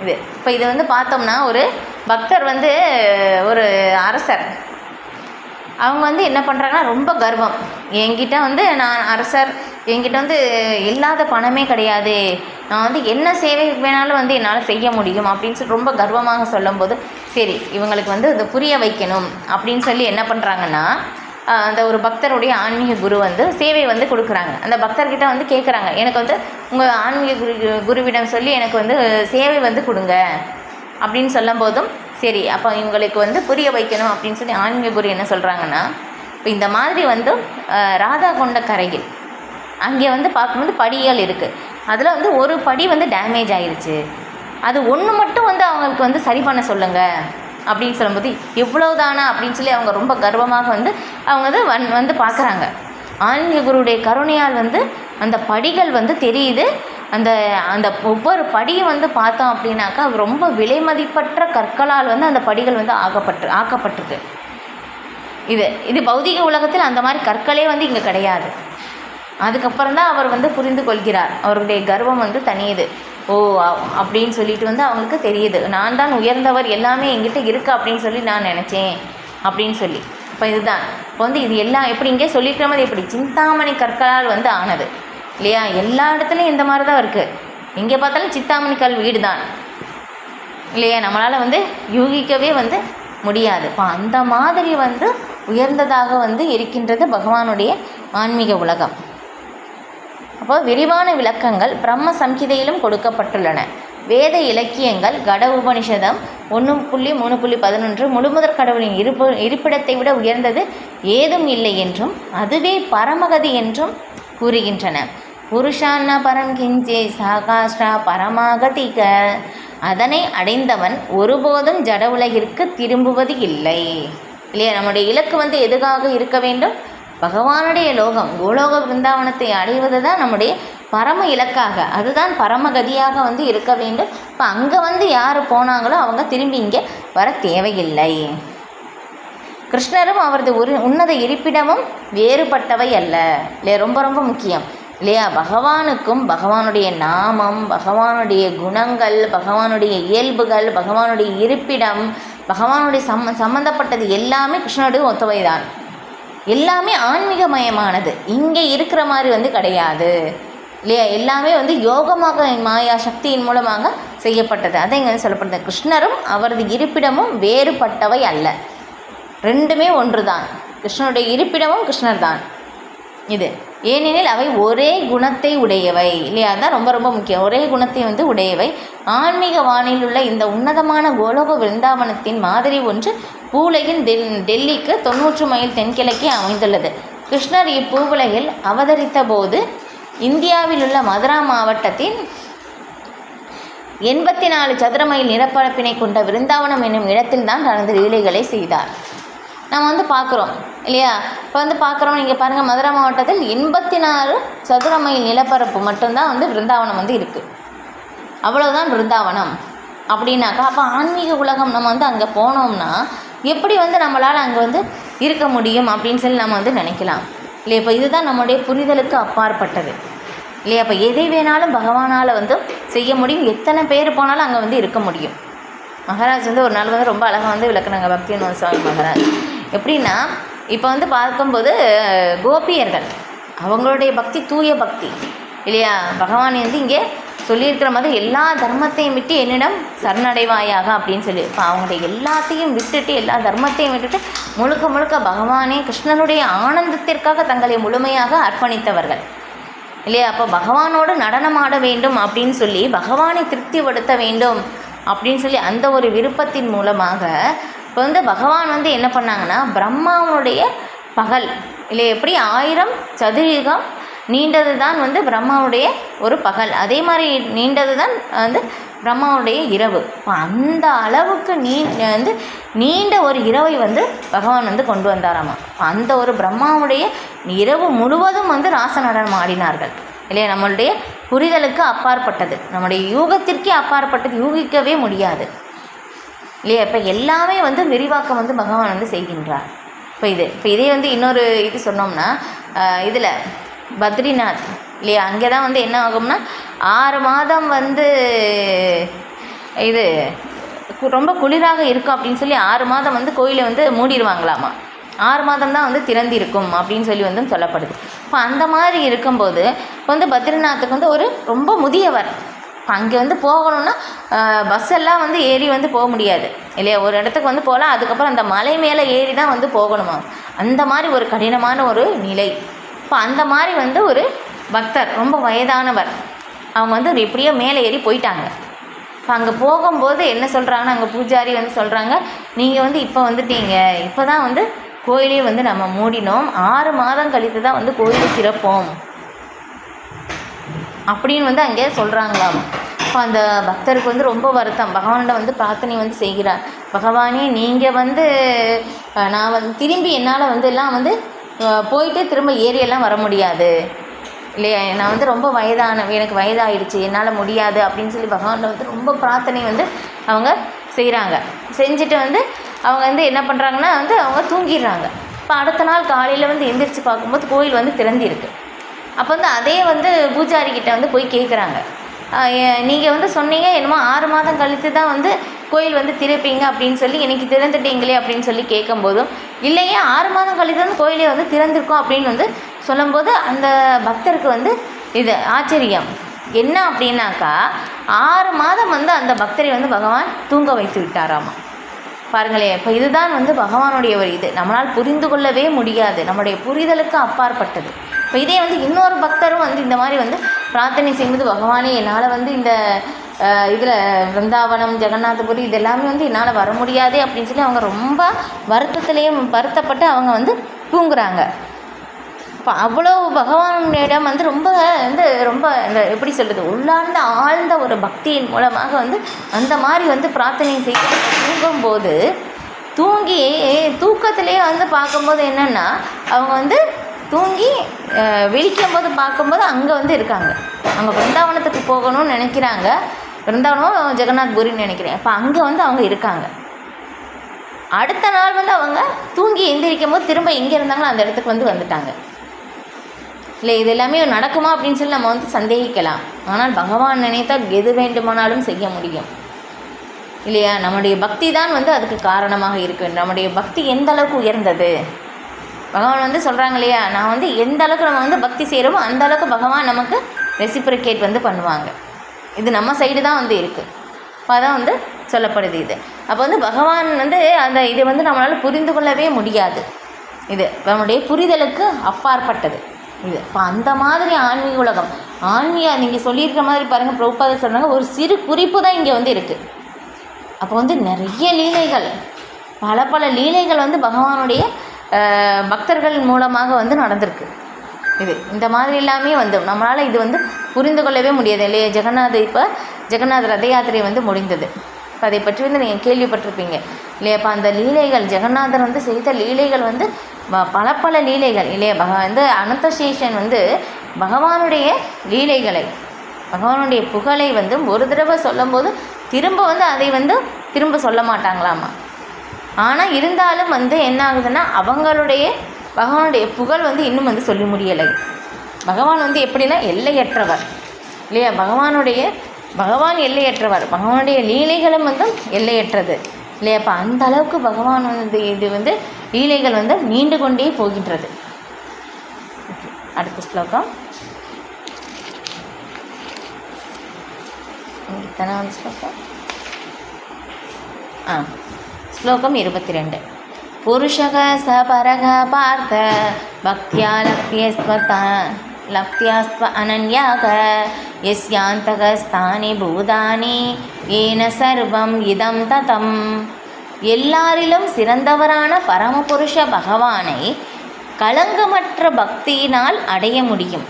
இது இப்போ இது வந்து பார்த்தோம்னா ஒரு பக்தர் வந்து ஒரு அரசர் அவங்க வந்து என்ன பண்ணுறாங்கன்னா ரொம்ப கர்வம். என்கிட்ட வந்து நான் அரசர், என்கிட்ட வந்து இல்லாத பணமே கிடையாது, நான் வந்து என்ன சேவை வேணாலும் வந்து என்னால் செய்ய முடியும் அப்படின்னு சொல்லி ரொம்ப கர்வமாக சொல்லும்போது சரி இவங்களுக்கு வந்து இதை புரிய வைக்கணும் அப்படின்னு சொல்லி என்ன பண்ணுறாங்கன்னா அந்த ஒரு பக்தருடைய ஆன்மீக குரு வந்து சேவை வந்து கொடுக்குறாங்க. அந்த பக்தர்கிட்ட வந்து கேட்குறாங்க, எனக்கு வந்து உங்கள் ஆன்மீக குருவிடம் சொல்லி எனக்கு வந்து சேவை வந்து கொடுங்க அப்படின்னு சொல்லும் போதும் சரி அப்போ இவங்களுக்கு வந்து புரிய வைக்கணும் அப்படின்னு சொல்லி ஆன்மீக குரு என்ன சொல்கிறாங்கன்னா இப்போ இந்த மாதிரி வந்து ராதா கொண்ட கரையில் அங்கே வந்து பார்க்கும்போது படிகள் இருக்குது. அதில் வந்து ஒரு படி வந்து டேமேஜ் ஆயிடுச்சு, அது ஒன்று மட்டும் வந்து அவங்களுக்கு வந்து சரி பண்ண சொல்லுங்கள் அப்படின்னு சொல்லும்போது எவ்வளோதானா அப்படின்னு சொல்லி அவங்க ரொம்ப கர்வமாக வந்து அவங்க வந்து பார்க்குறாங்க. ஆன்மீக குருவுடைய கருணையால் வந்து அந்த படிகள் வந்து தெரியுது. அந்த ஒவ்வொரு படியும் வந்து பார்த்தோம் அப்படின்னாக்கா ரொம்ப விலை மதிப்பற்ற கற்களால் வந்து அந்த படிகள் வந்து ஆக்கப்பட்டிருக்கு. இது பௌதிக உலகத்தில் அந்த மாதிரி கற்களே வந்து இங்கே கிடையாது. அதுக்கப்புறம் தான் அவர் வந்து புரிந்து கொள்கிறார், அவருடைய கர்வம் வந்து தனியுது. ஓ அப்படின்னு சொல்லிட்டு வந்து அவங்களுக்கு தெரியுது, நான் தான் உயர்ந்தவர், எல்லாமே என்கிட்ட இருக்குது அப்படின்னு சொல்லி நான் நினச்சேன் அப்படின்னு சொல்லி. இப்போ இதுதான் இப்போ வந்து இது எல்லாம் எப்படி இங்கே சொல்லிக்கிற மாதிரி எப்படி சிந்தாமணி கற்களால் வந்து ஆனது இல்லையா? எல்லா இடத்துலையும் இந்த மாதிரி தான் இருக்குது. எங்கே பார்த்தாலும் சிந்தாமணி கல் வீடு தான் இல்லையா? நம்மளால் வந்து யூகிக்கவே வந்து முடியாது. இப்போ அந்த மாதிரி வந்து உயர்ந்ததாக வந்து இருக்கின்றது பகவானுடைய ஆன்மீக உலகம். அப்போ விரிவான விளக்கங்கள் பிரம்ம சம்ஹிதையிலும் கொடுக்கப்பட்டுள்ளன. வேத இலக்கியங்கள் கட உபனிஷதம் 1.3.11 முழுமுதற் கடவுளின் இருப்பிடத்தை விட உயர்ந்தது ஏதும் இல்லை என்றும் அதுவே பரமகதி என்றும் கூறுகின்றன. புருஷான்ன பரம் கிஞ்சே சாகாஷ்டா பரமாகதிக, அதனை அடைந்தவன் ஒருபோதும் ஜட உலகிற்கு திரும்புவது இல்லை இல்லையா? நம்முடைய இலக்கு வந்து எதுக்காக இருக்க வேண்டும்? பகவானுடைய லோகம் கோலோக பிருந்தாவனத்தை அடைவது தான் நம்முடைய பரம இலக்காக, அதுதான் பரமகதியாக வந்து இருக்க வேண்டும். இப்போ அங்கே வந்து யார் போனாங்களோ அவங்க திரும்பி இங்கே வர தேவையில்லை. கிருஷ்ணரும் அவரது உன்னத இருப்பிடமும் வேறுபட்டவை அல்ல இல்லையா? ரொம்ப ரொம்ப முக்கியம் இல்லையா? பகவானுக்கும் பகவானுடைய நாமம், பகவானுடைய குணங்கள், பகவானுடைய இயல்புகள், பகவானுடைய இருப்பிடம், பகவானுடைய சம்பந்தப்பட்டது எல்லாமே கிருஷ்ணனுடைய ஒத்தவை தான். எல்லாமே ஆன்மீகமயமானது, இங்கே இருக்கிற மாதிரி வந்து கிடையாது இல்லையா? எல்லாமே வந்து யோகமாக மாயா சக்தியின் மூலமாக செய்யப்பட்டது. அதை இங்கே சொல்லப்படுது. கிருஷ்ணரும் அவரது இருப்பிடமும் வேறுபட்டவை அல்ல, ரெண்டுமே ஒன்று தான். கிருஷ்ணனுடைய இருப்பிடமும் கிருஷ்ணர் தான். இது ஏனெனில் அவை ஒரே குணத்தை உடையவை இல்லையா? அதுதான் ரொம்ப ரொம்ப முக்கியம். ஒரே குணத்தை வந்து உடையவை. ஆன்மீக வானில் உள்ள இந்த உன்னதமான கோலோக விருந்தாவனத்தின் மாதிரி ஒன்று பூவுலகின் டெல்லிக்கு 90 மைல் தென்கிழக்கே அமைந்துள்ளது. கிருஷ்ணர் இப்பூவுலகில் அவதரித்த போது இந்தியாவில் உள்ள மதுரா மாவட்டத்தின் 84 சதுர மைல் நிலப்பரப்பினை கொண்ட விருந்தாவனம் என்னும் இடத்தில் தான் தனது லீலைகளை செய்தார். நம்ம வந்து பார்க்குறோம் இல்லையா? இப்போ வந்து பார்க்குறோம், நீங்கள் பாருங்கள், மதுரா மாவட்டத்தில் 84 சதுர மைல் நிலப்பரப்பு மட்டும்தான் வந்து விருந்தாவனம் வந்து இருக்குது. அவ்வளோதான் விருந்தாவனம் அப்படின்னாக்கா அப்போ ஆன்மீக உலகம் நம்ம வந்து அங்கே போனோம்னா எப்படி வந்து நம்மளால் அங்கே வந்து இருக்க முடியும் அப்படின்னு சொல்லி நம்ம வந்து நினைக்கலாம் இல்லையா? இப்போ இதுதான் நம்முடைய புரிதலுக்கு அப்பாற்பட்டது. இல்லையா? அப்போ எதை வேணாலும் பகவானால் வந்து செய்ய முடியும், எத்தனை பேர் போனாலும் அங்கே வந்து இருக்க முடியும். மகாராஜ் வந்து ஒரு நாள் வந்து ரொம்ப அழகாக வந்து விளக்குனாங்க பக்திவினோத சுவாமி மகாராஜ். எப்படின்னா இப்போ வந்து பார்க்கும்போது கோபியர்கள் அவங்களுடைய பக்தி தூய பக்தி இல்லையா? பகவான் வந்து இங்கே சொல்லியிருக்கிற மாதிரி எல்லா தர்மத்தையும் விட்டு என்னிடம் சரணடைவாயாக அப்படின்னு சொல்லி, இப்போ அவங்களுடைய எல்லாத்தையும் விட்டுட்டு எல்லா தர்மத்தையும் விட்டுட்டு முழுக்க முழுக்க பகவானே கிருஷ்ணனுடைய ஆனந்தத்திற்காக தங்களை முழுமையாக அர்ப்பணித்தவர்கள் இல்லையா? அப்போ பகவானோடு நடனம் ஆட வேண்டும் அப்படின்னு சொல்லி பகவானை திருப்திப்படுத்த வேண்டும் அப்படின்னு சொல்லி அந்த ஒரு விருப்பத்தின் மூலமாக இப்போ வந்து பகவான் வந்து என்ன பண்ணாங்கன்னா பிரம்மாவனுடைய பகல் இல்லை எப்படி 1000 சதுரயுகம் நீண்டது தான் வந்து பிரம்மாவுடைய ஒரு பகல், அதே மாதிரி நீண்டது தான் வந்து பிரம்மாவுடைய இரவு. அந்த அளவுக்கு வந்து நீண்ட ஒரு இரவை வந்து பகவான் வந்து கொண்டு வந்தாராமா. அந்த ஒரு பிரம்மாவுடைய இரவு முழுவதும் வந்து ராச நடனம் ஆடினார்கள் இல்லையா? நம்மளுடைய புரிதலுக்கு அப்பாற்பட்டது, நம்முடைய யூகத்திற்கே அப்பாற்பட்டது, யூகிக்கவே முடியாது இல்லையா? இப்போ எல்லாமே வந்து விரிவாக்கம் வந்து பகவான் வந்து செய்கின்றார். இப்போ இதே வந்து இன்னொரு இது சொன்னோம்னா இதில் பத்ரிநாத் இல்லையா? அங்கே தான் வந்து என்ன ஆகும்னா 6 மாதம் வந்து இது ரொம்ப குளிராக இருக்கும் அப்படின்னு சொல்லி 6 மாதம் வந்து கோயிலை வந்து மூடிடுவாங்களாமா. 6 மாதம் தான் வந்து திறந்திருக்கும் அப்படின்னு சொல்லி வந்து சொல்லப்படுது. இப்போ அந்த மாதிரி இருக்கும்போது இப்போ வந்து பத்ரிநாத்துக்கு வந்து ஒரு ரொம்ப முதியவர், இப்போ அங்கே வந்து போகணுன்னா பஸ் எல்லாம் வந்து ஏறி வந்து போக முடியாது இல்லையா? ஒரு இடத்துக்கு வந்து போகலாம், அதுக்கப்புறம் அந்த மலை மேலே ஏறி தான் வந்து போகணுமா. அந்த மாதிரி ஒரு கடினமான ஒரு நிலை. இப்போ அந்த மாதிரி வந்து ஒரு பக்தர் ரொம்ப வயதானவர் அவங்க வந்து எப்படியோ மேலே ஏறி போயிட்டாங்க. இப்போ அங்கே போகும்போது என்ன சொல்கிறாங்கன்னா அங்கே பூஜாரி வந்து சொல்கிறாங்க, நீங்கள் வந்து இப்போ வந்துட்டீங்க, இப்போ தான் வந்து கோயிலே வந்து நம்ம மூடினோம், 6 மாதம் கழித்து தான் வந்து கோயிலை திறப்போம் அப்படின்னு வந்து அங்கே சொல்கிறாங்களாம். இப்போ அந்த பக்தருக்கு வந்து ரொம்ப வருத்தம், பகவானிடம் வந்து பிரார்த்தனை வந்து செய்கிறார், பகவானே நீங்கள் வந்து நான் வந்து திரும்பி என்னால் வந்து எல்லாம் வந்து போயிட்டு திரும்ப ஏரியெல்லாம் வர முடியாது இல்லையா? நான் வந்து ரொம்ப எனக்கு வயதாகிடுச்சு, என்னால் முடியாது அப்படின்னு சொல்லி பகவானில் வந்து ரொம்ப பிரார்த்தனை வந்து அவங்க செய்கிறாங்க. செஞ்சுட்டு வந்து அவங்க வந்து என்ன பண்ணுறாங்கன்னா வந்து அவங்க தூங்கிடுறாங்க. இப்போ அடுத்த நாள் காலையில் வந்து எந்திரிச்சு பார்க்கும்போது கோயில் வந்து திறந்திருக்கு. அப்போ வந்து அதே வந்து பூஜாரிக்கிட்ட வந்து போய் கேட்குறாங்க, நீங்கள் வந்து சொன்னீங்க என்னமோ 6 மாதம் கழித்து தான் வந்து கோயில் வந்து திறப்பீங்க அப்படின்னு சொல்லி, இன்றைக்கி திறந்துட்டீங்களே அப்படின்னு சொல்லி கேட்கும்போதும், இல்லையே 6 மாதம் கழித்து வந்து கோயிலே வந்து திறந்திருக்கோம் அப்படின்னு வந்து சொல்லும்போது அந்த பக்தருக்கு வந்து இது ஆச்சரியம் என்ன அப்படின்னாக்கா 6 மாதம் வந்து அந்த பக்தரை வந்து பகவான் தூங்க வைத்து விட்டாராமா. பாருங்களேன், இப்போ இதுதான் வந்து பகவானுடைய ஒரு இது நம்மளால் புரிந்து கொள்ளவே முடியாது, நம்முடைய புரிதலுக்கு அப்பாற்பட்டது. இப்போ இதே வந்து இன்னொரு பக்தரும் வந்து இந்த மாதிரி வந்து பிரார்த்தனை செய்யும்போது, பகவானே என்னால் வந்து இந்த இதில் விருந்தாவனம் ஜெகநாதபுரி இது எல்லாமே வந்து என்னால் வர முடியாதே அப்படின்னு சொல்லி அவங்க ரொம்ப வருத்தப்பட்டு அவங்க வந்து தூங்குறாங்க. இப்போ அவ்வளோ பகவானிடம் வந்து ரொம்ப இந்த எப்படி சொல்கிறது, உள்ளார்ந்த ஆழ்ந்த ஒரு பக்தியின் மூலமாக வந்து அந்த மாதிரி வந்து பிரார்த்தனை செய்து தூங்கும்போது தூக்கத்திலே வந்து பார்க்கும்போது என்னென்னா அவங்க வந்து தூங்கி விழிக்கும் போது பார்க்கும்போது அங்கே வந்து இருக்காங்க, அவங்க பிருந்தாவனத்துக்கு போகணும்னு நினைக்கிறாங்க, பிருந்தாவனம் ஜெகநாத்புரின்னு நினைக்கிறேன். அப்போ அங்கே வந்து அவங்க இருக்காங்க. அடுத்த நாள் வந்து அவங்க தூங்கி எந்திரிக்கும் போது திரும்ப எங்கே இருந்தாங்களோ அந்த இடத்துக்கு வந்து வந்துட்டாங்க இல்லை. இது எல்லாமே நடக்குமா அப்படின்னு சொல்லி நம்ம வந்து சந்தேகிக்கலாம். ஆனால் பகவான் நினைத்தால் எது வேண்டுமானாலும் செய்ய முடியும் இல்லையா? நம்முடைய பக்தி தான் வந்து அதுக்கு காரணமாக இருக்கு. நம்முடைய பக்தி எந்த அளவுக்கு உயர்ந்தது பகவான் வந்து சொல்கிறாங்க இல்லையா? நான் வந்து எந்த அளவுக்கு நம்ம வந்து பக்தி செய்கிறோமோ அந்த அளவுக்கு பகவான் நமக்கு ரெசிப்ரிகேட் வந்து பண்ணுவாங்க. இது நம்ம சைடு தான் வந்து இருக்குது. அப்போ அதான் வந்து சொல்லப்படுது இது. அப்போ வந்து பகவான் வந்து அந்த இது வந்து நம்மளால் புரிந்து கொள்ளவே முடியாது, இது நம்முடைய புரிதலுக்கு அப்பாற்பட்டது இது. இப்போ அந்த மாதிரி ஆன்மீக உலகம் நீங்கள் சொல்லியிருக்கிற மாதிரி பாருங்கள், பிரபுபாதர் சொல்கிறாங்க ஒரு சிறு குறிப்பு தான் இங்கே வந்து இருக்குது. அப்போ வந்து நிறைய லீலைகள் பல லீலைகள் வந்து பகவானுடைய பக்தர்கள் மூலமாக வந்து நடந்திருக்கு. இது இந்த மாதிரி எல்லாமே வந்து நம்மளால் இது வந்து புரிந்து கொள்ளவே முடியாது இல்லையா? ஜெகநாத் ரத யாத்திரை வந்து முடிந்தது. இப்போ அதை பற்றி வந்து நீங்கள் கேள்விப்பட்டிருப்பீங்க இல்லையா? இப்போ அந்த லீலைகள் ஜெகநாதர் வந்து செய்த லீலைகள் வந்து பல லீலைகள் இல்லையா? வந்து அனந்தசேஷன் வந்து பகவானுடைய லீலைகளை பகவானுடைய புகழை வந்து ஒரு தடவை சொல்லும்போது திரும்ப வந்து அதை வந்து திரும்ப சொல்ல மாட்டாங்களாமா. ஆனால் இருந்தாலும் வந்து என்ன ஆகுதுன்னா அவங்களுடைய பகவானுடைய புகழ் வந்து இன்னும் வந்து சொல்லி முடியலை. பகவான் வந்து எப்படின்னா எல்லையற்றவர் இல்லையா. பகவான் எல்லையற்றவர், பகவானுடைய லீலைகளும் வந்து எல்லையற்றது இல்லையா. அப்போ அந்த அளவுக்கு பகவான் வந்து இது வந்து லீலைகள் வந்து நீண்டு கொண்டே போகின்றது. அடுத்த ஸ்லோகம் ஸ்லோகம் 22. புருஷக சபரக பார்த்த பக்தியா லப்தியாஸ்வ அனன்யாக யஸ்யாந்தகஸ்தானி பூதானி ஏன சர்வம் இதம் ததம். எல்லாரிலும் சிறந்தவரான பரமபுருஷ பகவானை களங்கமற்ற பக்தியினால் அடைய முடியும்.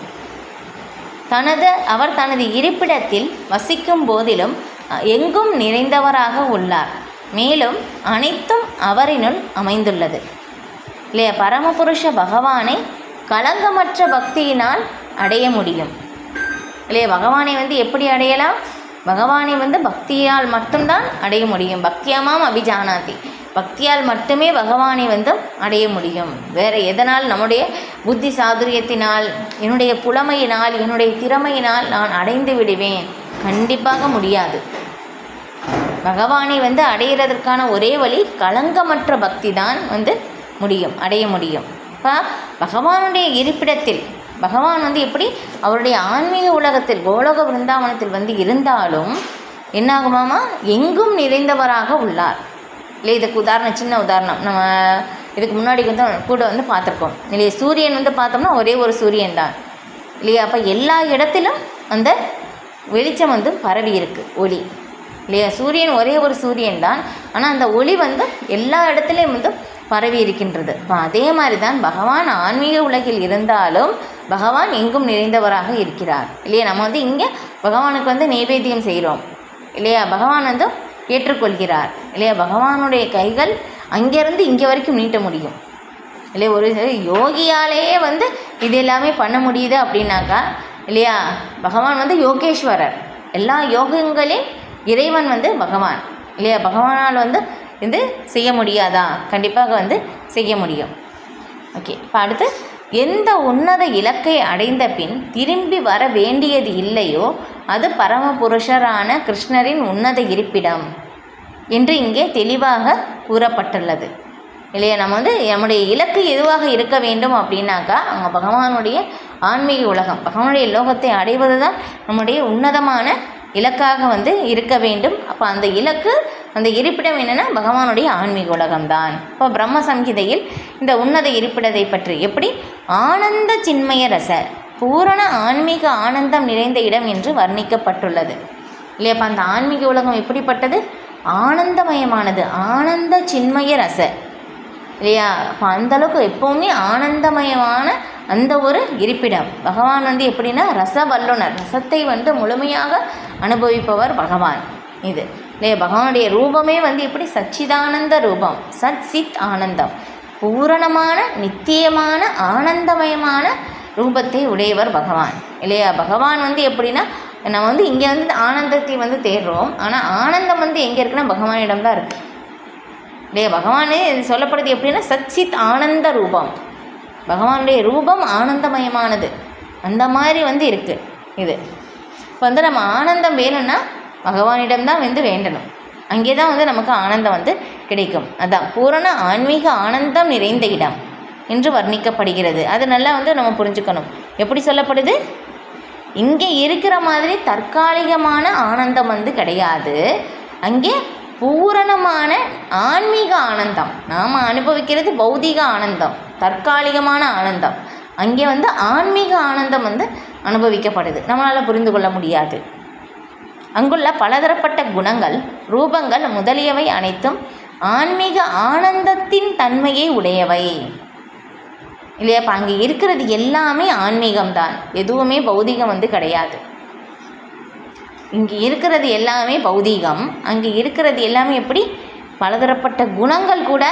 அவர் தனது இருப்பிடத்தில் வசிக்கும் போதிலும் எங்கும் நிறைந்தவராக உள்ளார். மேலும் அனைத்தும் அவரினுள் அமைந்துள்ளது இல்லையா. பரமபுருஷ பகவானை களங்கமற்ற பக்தியினால் அடைய முடியும் இல்லையா. பகவானை வந்து எப்படி அடையலாம்? பகவானை வந்து பக்தியால் மட்டும்தான் அடைய முடியும். பக்தியாமாம் அபிஜானாதி, பக்தியால் மட்டுமே பகவானை வந்து அடைய முடியும். வேறு எதனால்? நம்முடைய புத்தி சாதுரியத்தினால், என்னுடைய புலமையினால், என்னுடைய திறமையினால் நான் அடைந்து விடுவேன், கண்டிப்பாக முடியாது. பகவானை வந்து அடையிறதற்கான ஒரே வழி களங்கமற்ற பக்தி தான் வந்து அடைய முடியும். இப்போ பகவானுடைய இருப்பிடத்தில் பகவான் வந்து எப்படி அவருடைய ஆன்மீக உலகத்தில் கோலோக விருந்தாவனத்தில் வந்து இருந்தாலும் என்னாகுமாமா? எங்கும் நிறைந்தவராக உள்ளார் இல்லை. இதுக்கு சின்ன உதாரணம் நம்ம இதுக்கு முன்னாடி வந்து கூட வந்து பார்த்துருக்கோம் இல்லையா. சூரியன் வந்து பார்த்தோம்னா ஒரே ஒரு சூரியன் தான் இல்லையா. அப்போ எல்லா இடத்திலும் அந்த வெளிச்சம் வந்து பரவி இருக்குது, ஒளி இல்லையா. சூரியன் ஒரே ஒரு சூரியன் தான், ஆனால் அந்த ஒளி வந்து எல்லா இடத்துலையும் வந்து பரவி இருக்கின்றது. இப்போ அதே மாதிரி தான் பகவான் ஆன்மீக உலகில் இருந்தாலும் பகவான் எங்கும் நிறைந்தவராக இருக்கிறார் இல்லையா. நம்ம வந்து இங்கே பகவானுக்கு வந்து நைவேத்தியம் செய்கிறோம் இல்லையா. பகவான் வந்து ஏற்றுக்கொள்கிறார் இல்லையா. பகவானுடைய கைகள் அங்கேருந்து இங்கே வரைக்கும் நீட்ட முடியும் இல்லையா. ஒரு யோகியாலேயே வந்து இது எல்லாமே பண்ண முடியுது அப்படின்னாக்கா இல்லையா. பகவான் வந்து யோகேஸ்வரர், எல்லா யோகங்களையும் இறைவன் வந்து பகவான் இல்லையா. பகவானால் வந்து இது செய்ய முடியாதா? கண்டிப்பாக வந்து செய்ய முடியும். ஓகே, இப்போ அடுத்து, எந்த உன்னத இலக்கை அடைந்த பின் திரும்பி வர வேண்டியது இல்லையோ அது பரமபுருஷரான கிருஷ்ணரின் உன்னத இருப்பிடம் என்று இங்கே தெளிவாக கூறப்பட்டுள்ளது இல்லையா. நம்ம வந்து நம்முடைய இலக்கு எதுவாக இருக்க வேண்டும் அப்படின்னாக்கா அங்கே பகவானுடைய ஆன்மீக உலகம், பகவானுடைய லோகத்தை அடைவது தான் நம்முடைய உன்னதமான இலக்காக வந்து இருக்க வேண்டும். அப்போ அந்த இலக்கு, அந்த இருப்பிடம் என்னென்னா பகவானுடைய ஆன்மீக உலகம்தான். இப்போ பிரம்ம சம்ஹிதையில் இந்த உன்னத இருப்பிடத்தை பற்றி எப்படி ஆனந்த சின்மய ரச பூரண ஆன்மீக ஆனந்தம் நிறைந்த இடம் என்று வர்ணிக்கப்பட்டுள்ளது இல்லையா. அப்போ அந்த ஆன்மீக உலகம் எப்படிப்பட்டது? ஆனந்தமயமானது, ஆனந்த சின்மய ரச இல்லையா. அப்போ அந்தளவுக்கு எப்போவுமே ஆனந்தமயமான அந்த ஒரு இருப்பிடம். பகவான் வந்து எப்படின்னா ரச வல்லுனர், ரசத்தை வந்து முழுமையாக அனுபவிப்பவர் பகவான் இது இல்லையா. பகவானுடைய ரூபமே வந்து எப்படி சச்சிதானந்த ரூபம், சத் சித் ஆனந்தம், பூரணமான நித்தியமான ஆனந்தமயமான ரூபத்தை உடையவர் பகவான் இல்லையா. பகவான் வந்து எப்படின்னா நம்ம வந்து இங்கே வந்து ஆனந்தத்தை வந்து தேடுறோம், ஆனால் ஆனந்தம் வந்து எங்கே இருக்குன்னா பகவானிடம்தான் இருக்குது இல்லையா. பகவானே சொல்லப்படுது எப்படின்னா சச்சித் ஆனந்த ரூபம், பகவானுடைய ரூபம் ஆனந்தமயமானது, அந்த மாதிரி வந்து இருக்குது இது. இப்போ வந்து நம்ம ஆனந்தம் வேணும்னா பகவானிடம்தான் வந்து வேண்டணும், அங்கே தான் வந்து நமக்கு ஆனந்தம் வந்து கிடைக்கும். அதான் பூரண ஆன்மீக ஆனந்தம் நிறைந்த இடம் என்று வர்ணிக்கப்படுகிறது. அது நல்லா வந்து நம்ம புரிஞ்சுக்கணும். எப்படி சொல்லப்படுது? இங்கே இருக்கிற மாதிரி தற்காலிகமான ஆனந்தம் வந்து கிடையாது, அங்கே பூரணமான ஆன்மீக ஆனந்தம். நாம் அனுபவிக்கிறது பௌதிக ஆனந்தம், தற்காலிகமான ஆனந்தம். அங்கே வந்து ஆன்மீக ஆனந்தம் வந்து அனுபவிக்கப்படுது, நம்மளால் புரிந்து கொள்ள முடியாது. அங்குள்ள பலதரப்பட்ட குணங்கள், ரூபங்கள் முதலியவை அனைத்தும் ஆன்மீக ஆனந்தத்தின் தன்மையை உடையவை இல்லையா. இப்போ அங்கே இருக்கிறது எல்லாமே ஆன்மீகம்தான், எதுவுமே பௌதிகம் வந்து கிடையாது. இங்கே இருக்கிறது எல்லாமே பௌதீகம், அங்கே இருக்கிறது எல்லாமே எப்படி பலதரப்பட்ட குணங்கள் கூட.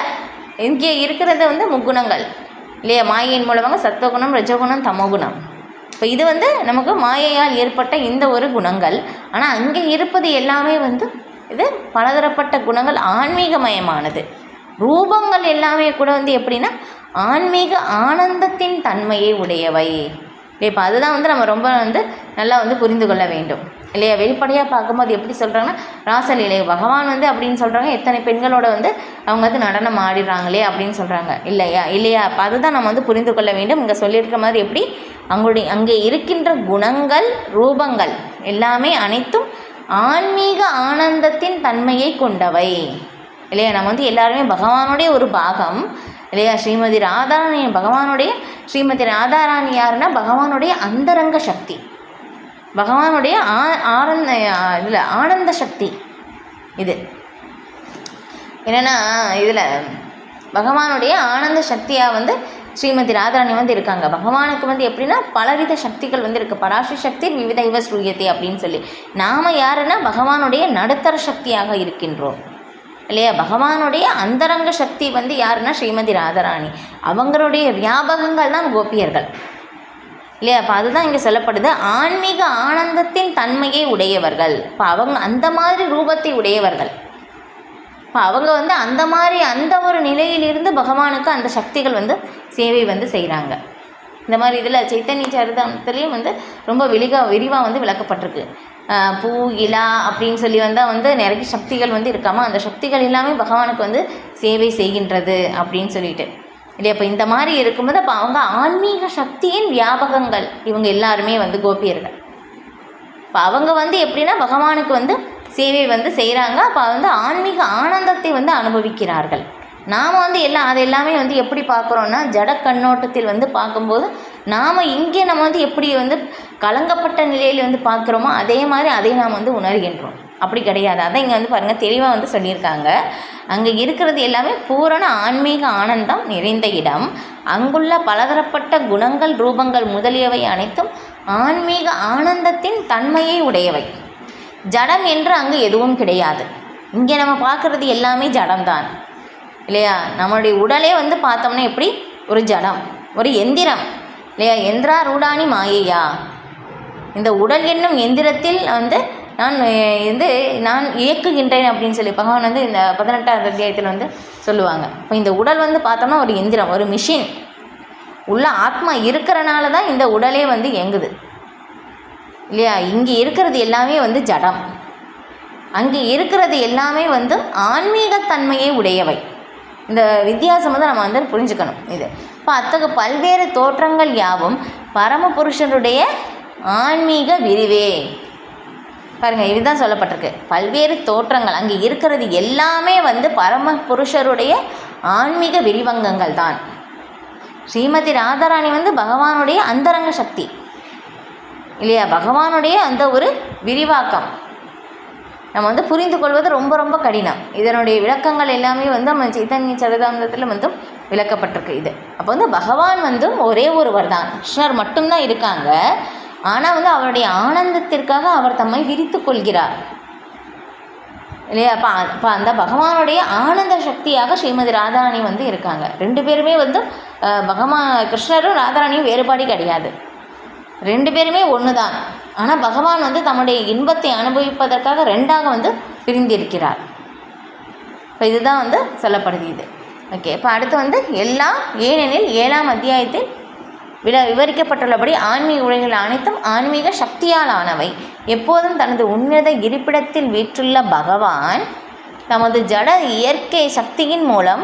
இங்கே இருக்கிறது வந்து முக்குணங்கள் இல்லையா, மாயையின் மூலமாக சத்துவகுணம், ரஜகுணம், தமோகுணம். இப்போ இது வந்து நமக்கு மாயையால் ஏற்பட்ட இந்த ஒரு குணங்கள். ஆனால் அங்கே இருப்பது எல்லாமே வந்து இது பலதரப்பட்ட குணங்கள், ஆன்மீகமயமானது. ரூபங்கள் எல்லாமே கூட வந்து எப்படின்னா ஆன்மீக ஆனந்தத்தின் தன்மையை உடையவை இப்போ அதுதான் வந்து நம்ம ரொம்ப வந்து நல்லா வந்து புரிந்து கொள்ள வேண்டும் இல்லையா. வெளிப்படையாக பார்க்கும்போது எப்படி சொல்கிறாங்கன்னா ராசலீலை பகவான் வந்து அப்படின்னு சொல்கிறாங்க, எத்தனை பெண்களோட வந்து அவங்க வந்து நடனம் ஆடிடுறாங்களே அப்படின்னு சொல்கிறாங்க இல்லையா. அப்போ அதுதான் நம்ம வந்து புரிந்து கொள்ள வேண்டும். இங்கே சொல்லியிருக்கிற மாதிரி எப்படி அங்கே இருக்கின்ற குணங்கள் ரூபங்கள் எல்லாமே அனைத்தும் ஆன்மீக ஆனந்தத்தின் தன்மையை கொண்டவை இல்லையா. நம்ம வந்து எல்லாருமே பகவானுடைய ஒரு பாகம் இல்லையா. ஸ்ரீமதி ராதாராணி பகவானுடைய ஸ்ரீமதி ராதாராணி யாருன்னா பகவானுடைய அந்தரங்க சக்தி, பகவானுடைய ஆனந்த சக்தி. இது என்னென்னா இதில் பகவானுடைய ஆனந்த சக்தியாக வந்து ஸ்ரீமதி ராதாராணி வந்து இருக்காங்க. பகவானுக்கு வந்து எப்படின்னா பலவித சக்திகள் வந்து இருக்குது. பராசக்தி சக்தி விவித இவ ஸ்ரூயத்தை அப்படின்னு சொல்லி நாம் யாருன்னா பகவானுடைய நடுத்தர சக்தியாக இருக்கின்றோம் இல்லையா. பகவானுடைய அந்தரங்க சக்தி வந்து யாருன்னா ஸ்ரீமதி ராதாராணி, அவங்களுடைய வியாபகங்கள் தான் கோபியர்கள் இல்லையா. அப்போ அதுதான் இங்கே சொல்லப்படுது, ஆன்மீக ஆனந்தத்தின் தன்மையை உடையவர்கள். இப்போ அவங்க அந்த மாதிரி ரூபத்தை உடையவர்கள். இப்போ அவங்க வந்து அந்த மாதிரி அந்த ஒரு நிலையிலிருந்து பகவானுக்கு அந்த சக்திகள் வந்து சேவை வந்து செய்கிறாங்க. இந்த மாதிரி இதில் சைத்தன்ய சரிதாமத்துலேயும் வந்து ரொம்ப விரிவாக வந்து விளக்கப்பட்டிருக்கு. பூ இலா அப்படின்னு சொல்லி வந்தால் வந்து நிறைய சக்திகள் வந்து இருக்காமல் அந்த சக்திகள் எல்லாமே பகவானுக்கு வந்து சேவை செய்கின்றது அப்படின்னு சொல்லிட்டு இல்லையா. இப்போ இந்த மாதிரி இருக்கும்போது அப்போ அவங்க ஆன்மீக சக்தியின் வியாபகங்கள் இவங்க எல்லாருமே வந்து கோபியர்கள். இப்போ அவங்க வந்து எப்படின்னா பகவானுக்கு வந்து சேவை வந்து செய்கிறாங்க. அப்போ வந்து ஆன்மீக ஆனந்தத்தை வந்து அனுபவிக்கிறார்கள். நாம் வந்து அது எல்லாமே வந்து எப்படி பார்க்குறோன்னா ஜட கண்ணோட்டத்தில் வந்து பார்க்கும்போது நாம் இங்கே நம்ம வந்து எப்படி வந்து கலங்கப்பட்ட நிலையில் வந்து பார்க்குறோமோ அதே மாதிரி அதை நாம் வந்து உணர்கின்றோம். அப்படி கிடையாது. அதான் இங்கே வந்து பாருங்கள் தெளிவாக வந்து சொல்லியிருக்காங்க. அங்கே இருக்கிறது எல்லாமே பூரண ஆன்மீக ஆனந்தம் நிறைந்த இடம். அங்குள்ள பலதரப்பட்ட குணங்கள் ரூபங்கள் முதலியவை அனைத்தும் ஆன்மீக ஆனந்தத்தின் தன்மையை உடையவை. ஜடம் என்று அங்கு எதுவும் கிடையாது. இங்கே நம்ம பார்க்குறது எல்லாமே ஜடம்தான் இல்லையா. நம்மளுடைய உடலே வந்து பார்த்தோம்னா எப்படி ஒரு ஜடம், ஒரு எந்திரம் இல்லையா. எந்திரா ரூடானி மாயையா, இந்த உடல் என்னும் எந்திரத்தில் வந்து நான் இயக்குகின்றேன் அப்படின்னு சொல்லி பகவான் வந்து இந்த 18ஆவது அத்தியாயத்தில் வந்து சொல்லுவாங்க. இப்போ இந்த உடல் வந்து பார்த்தோம்னா ஒரு எந்திரம், ஒரு மிஷின். உள்ள ஆத்மா இருக்கிறனால தான் இந்த உடலே வந்து இயங்குது இல்லையா. இங்கே இருக்கிறது எல்லாமே வந்து ஜடம், அங்கே இருக்கிறது எல்லாமே வந்து ஆன்மீகத்தன்மையை உடையவை. இந்த வித்தியாசம் வந்து நம்ம வந்து புரிஞ்சுக்கணும். இது இப்போ அத்தகைய பல்வேறு தோற்றங்கள் யாவும் பரமபுருஷனுடைய ஆன்மீக விரிவே. பாருங்கள், இதுதான் சொல்லப்பட்டிருக்கு. பல்வேறு தோற்றங்கள் அங்கே இருக்கிறது எல்லாமே வந்து பரமபுருஷருடைய ஆன்மீக விரிவங்கங்கள் தான். ஸ்ரீமதி ராதாராணி வந்து பகவானுடைய அந்தரங்க சக்தி இல்லையா. பகவானுடைய அந்த ஒரு விரிவாக்கம் நம்ம வந்து புரிந்து கொள்வது ரொம்ப ரொம்ப கடினம். இதனுடைய விளக்கங்கள் எல்லாமே வந்து நம்ம சைத்தன்ய சரிதாமிரத்தில் வந்து விளக்கப்பட்டிருக்கு. இது அப்போ வந்து பகவான் வந்து ஒரே ஒருவர் தான், கிருஷ்ணர் மட்டும்தான் இருக்காங்க. ஆனால் வந்து அவருடைய ஆனந்தத்திற்காக அவர் தம்மை விரித்து கொள்கிறார் இல்லையா. அப்போ அந்த பகவானுடைய ஆனந்த சக்தியாக ஸ்ரீமதி ராதாராணி வந்து இருக்காங்க. ரெண்டு பேருமே வந்து கிருஷ்ணரும் ராதாராணியும் வேறுபாடு கிடையாது. ரெண்டு பேருமே ஒன்று தான். ஆனால் பகவான் வந்து தம்முடைய இன்பத்தை அனுபவிப்பதற்காக ரெண்டாக வந்து பிரிந்திருக்கிறார். இப்போ இதுதான் வந்து சொல்லப்படுது இது. ஓகே, இப்போ அடுத்து வந்து ஏனெனில் 7ஆம் அத்தியாயத்தில் விவரிக்கப்பட்டுள்ளபடி ஆன்மீக உலகில் அனைத்தும் ஆன்மீக சக்தியால் ஆனவை. எப்போதும் தனது உன்னத இருப்பிடத்தில் வீற்றுள்ள பகவான் தமது ஜட இயற்கை சக்தியின் மூலம்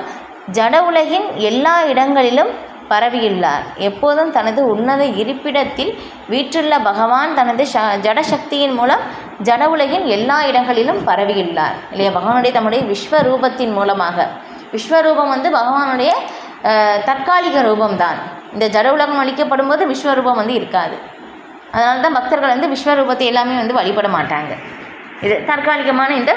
ஜட உலகின் எல்லா இடங்களிலும் பரவியுள்ளார். எப்போதும் தனது உன்னத இருப்பிடத்தில் வீற்றுள்ள பகவான் தனது ஜடசக்தியின் மூலம் ஜட உலகின் எல்லா இடங்களிலும் பரவியுள்ளார் இல்லையா. பகவானுடைய தம்முடைய விஸ்வரூபத்தின் மூலமாக, விஸ்வரூபம் வந்து பகவானுடைய தற்காலிக ரூபம்தான். இந்த ஜட உலகம் அளிக்கப்படும் போது விஸ்வரூபம் வந்து இருக்காது. அதனால தான் பக்தர்கள் வந்து விஸ்வரூபத்தை எல்லாமே வந்து வழிபட மாட்டாங்க. இது தற்காலிகமான இந்த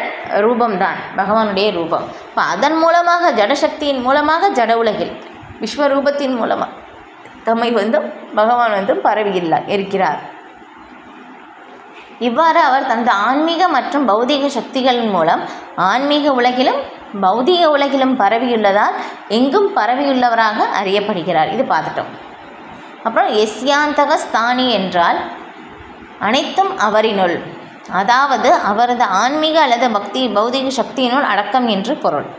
ரூபம்தான் பகவானுடைய ரூபம். இப்போ அதன் மூலமாக ஜடசக்தியின் மூலமாக ஜட உலகில் விஸ்வரூபத்தின் மூலமாக தம்மை வந்து பகவான் வந்து இருக்கிறார். இவ்வாறு அவர் தனது ஆன்மீக மற்றும் பௌதீக சக்திகளின் மூலம் ஆன்மீக உலகிலும் பௌதீக உலகிலும் பரவியுள்ளதால் எங்கும் பரவியுள்ளவராக அறியப்படுகிறார். இது பார்த்துட்டோம். அப்புறம் எஸ்யாந்தக ஸ்தானி என்றால் அனைத்தும் அவரினுள், அதாவது அவரது ஆன்மீக அல்லது பௌதீக சக்தியினுள் அடக்கம் என்று பொருள்.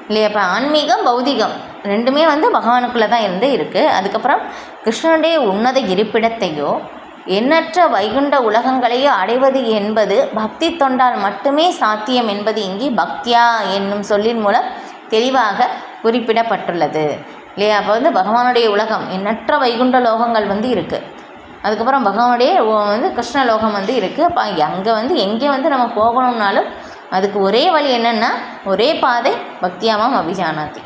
இல்லையா? இப்போ ஆன்மீகம் பௌதிகம் ரெண்டுமே வந்து பகவானுக்குள்ளே தான் இருக்குது. அதுக்கப்புறம் கிருஷ்ணனுடைய உன்னத இருப்பிடத்தையோ எண்ணற்ற வைகுண்ட உலகங்களையோ அடைவது என்பது பக்தி தொண்டால் மட்டுமே சாத்தியம் என்பது இங்கே பக்தியா என்னும் சொல்லின் மூலம் தெளிவாக குறிப்பிடப்பட்டுள்ளது, இல்லையா? அப்போ வந்து பகவானுடைய உலகம் எண்ணற்ற வைகுண்ட லோகங்கள் வந்து இருக்குது. அதுக்கப்புறம் பகவானுடைய வந்து கிருஷ்ணலோகம் வந்து இருக்குது. அப்போ அங்கே வந்து எங்கே வந்து நம்ம போகணும்னாலும் அதுக்கு ஒரே வழி என்னென்னா, ஒரே பாதை பக்தியாமாம் அபிஜானாதி.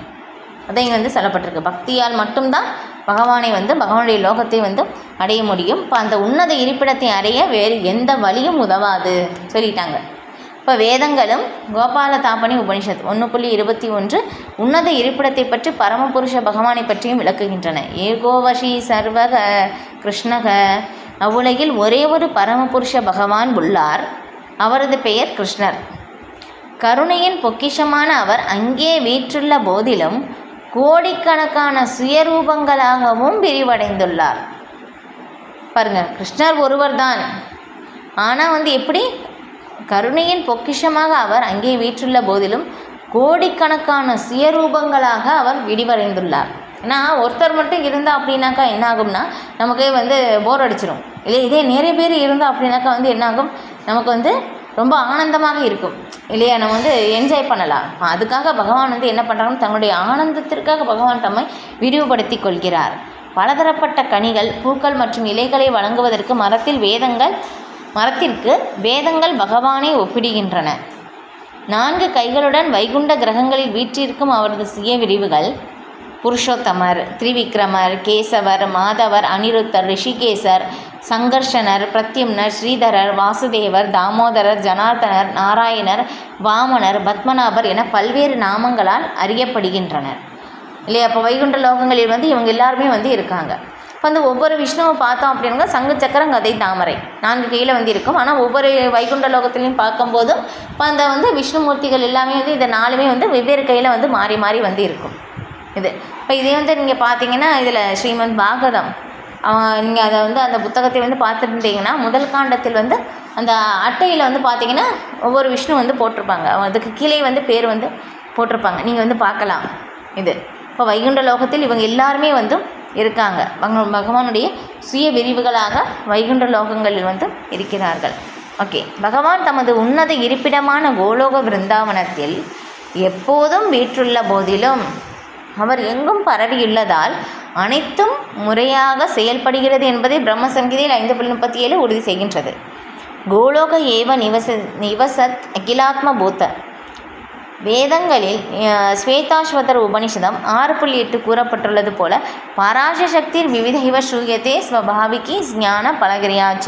அதை இங்கே வந்து சொல்லப்பட்டிருக்கு. பக்தியால் மட்டும்தான் பகவானை வந்து பகவானுடைய லோகத்தை வந்து அடைய முடியும். இப்போ அந்த உன்னத இருப்பிடத்தை அடைய வேறு எந்த வழியும் உதவாது சொல்லிட்டாங்க. இப்போ வேதங்களும் கோபால தாபனி உபனிஷத் 1.21 உன்னத இருப்பிடத்தை பற்றி பரமபுருஷ பகவானை பற்றியும் விளக்குகின்றன. ஏகோவஷி சர்வக கிருஷ்ணக, அவ்வுலகில் ஒரே ஒரு பரமபுருஷ பகவான் உள்ளார். அவரது பெயர் கிருஷ்ணர். கருணையின் பொக்கிஷமான அவர் அங்கே வீற்றுள்ள போதிலும் கோடிக்கணக்கான சுயரூபங்களாகவும் விரிவடைந்துள்ளார். பாருங்கள், கிருஷ்ணர் ஒருவர் தான். ஆனால் வந்து எப்படி கருணையின் பொக்கிஷமாக அவர் அங்கே வீற்றுள்ள போதிலும் கோடிக்கணக்கான சுயரூபங்களாக அவர் விரிவடைந்துள்ளார். ஏன்னா ஒருத்தர் மட்டும் இருந்தால் அப்படின்னாக்கா என்ன ஆகும்னா நமக்கு வந்து போர் அடிச்சிடும். இல்லை இதே நிறைய பேர் இருந்தால் அப்படின்னாக்கா வந்து என்னாகும், நமக்கு வந்து ரொம்ப ஆனந்தமாக இருக்கும், இல்லையா? நம்ம வந்து என்ஜாய் பண்ணலாம். அதுக்காக பகவான் வந்து என்ன பண்ணுறாங்கன்னா தன்னுடைய ஆனந்தத்திற்காக பகவான் தம்மை விரிவுபடுத்தி கொள்கிறார். பலதரப்பட்ட கனிகள், பூக்கள் மற்றும் இலைகளை வழங்குவதற்கு மரத்திற்கு வேதங்கள் பகவானை ஒப்பிடுகின்றன. 4 கைகளுடன் வைகுண்ட கிரகங்களில் வீற்றிருக்கும் அவரது சுய விரிவுகள் புருஷோத்தமர், திரிவிக்ரமர், கேசவர், மாதவர், அனிருத்தர், ரிஷிகேசர், சங்கர்ஷனர், பிரத்யும்னர், ஸ்ரீதரர், வாசுதேவர், தாமோதரர், ஜனார்தனர், நாராயணர், வாமனர், பத்மநாபர் என பல்வேறு நாமங்களால் அறியப்படுகின்றனர், இல்லையா? அப்போ வைகுண்ட லோகங்களில் வந்து இவங்க எல்லாருமே வந்து இருக்காங்க. இப்போ வந்து ஒவ்வொரு விஷ்ணுவை பார்த்தோம் அப்படின்னா சங்கு சக்கரம் கதை தாமரை 4 கையில் வந்து இருக்கும். ஆனால் ஒவ்வொரு வைகுண்ட லோகத்திலையும் பார்க்கும்போதும் இப்போ அந்த வந்து விஷ்ணுமூர்த்திகள் எல்லாமே வந்து இந்த 4மே வந்து வெவ்வேறு கையில் வந்து மாறி மாறி வந்து இருக்கும். இது இப்போ இதே வந்து நீங்கள் பார்த்தீங்கன்னா இதில் ஸ்ரீமத் பாகவதம் நீங்கள் அதை வந்து அந்த புத்தகத்தை வந்து பார்த்துருந்தீங்கன்னா முதல் காண்டத்தில் வந்து அந்த அட்டையில் வந்து பார்த்தீங்கன்னா ஒவ்வொரு விஷ்ணு வந்து போட்டிருப்பாங்க. அதுக்கு கீழே வந்து பேர் வந்து போட்டிருப்பாங்க, நீங்கள் வந்து பார்க்கலாம். இது இப்போ வைகுண்ட லோகத்தில் இவங்க எல்லாருமே வந்து இருக்காங்க. பகவானுடைய சுய விரிவுகளாக வைகுண்ட லோகங்களில் வந்து இருக்கிறார்கள். ஓகே, பகவான் தமது உன்னத இருப்பிடமான கோலோக விருந்தாவனத்தில் எப்போதும் வீற்றுள்ள போதிலும் அவர் எங்கும் பரவியுள்ளதால் அனைத்தும் முறையாக செயல்படுகிறது என்பதை பிரம்மசங்கீதையில் 5.37 உறுதி செய்கின்றது. கோலோக ஏவ நிவசத் அகிலாத்ம பூத்த. வேதங்களில் ஸ்வேதாஸ்வதர் உபனிஷதம் 6.8 கூறப்பட்டுள்ளது போல பராசக்திர் விவிதைவ ஸ்ரூயத்தே ஸ்வபாவிகி ஞான பலகிரியாச்ச.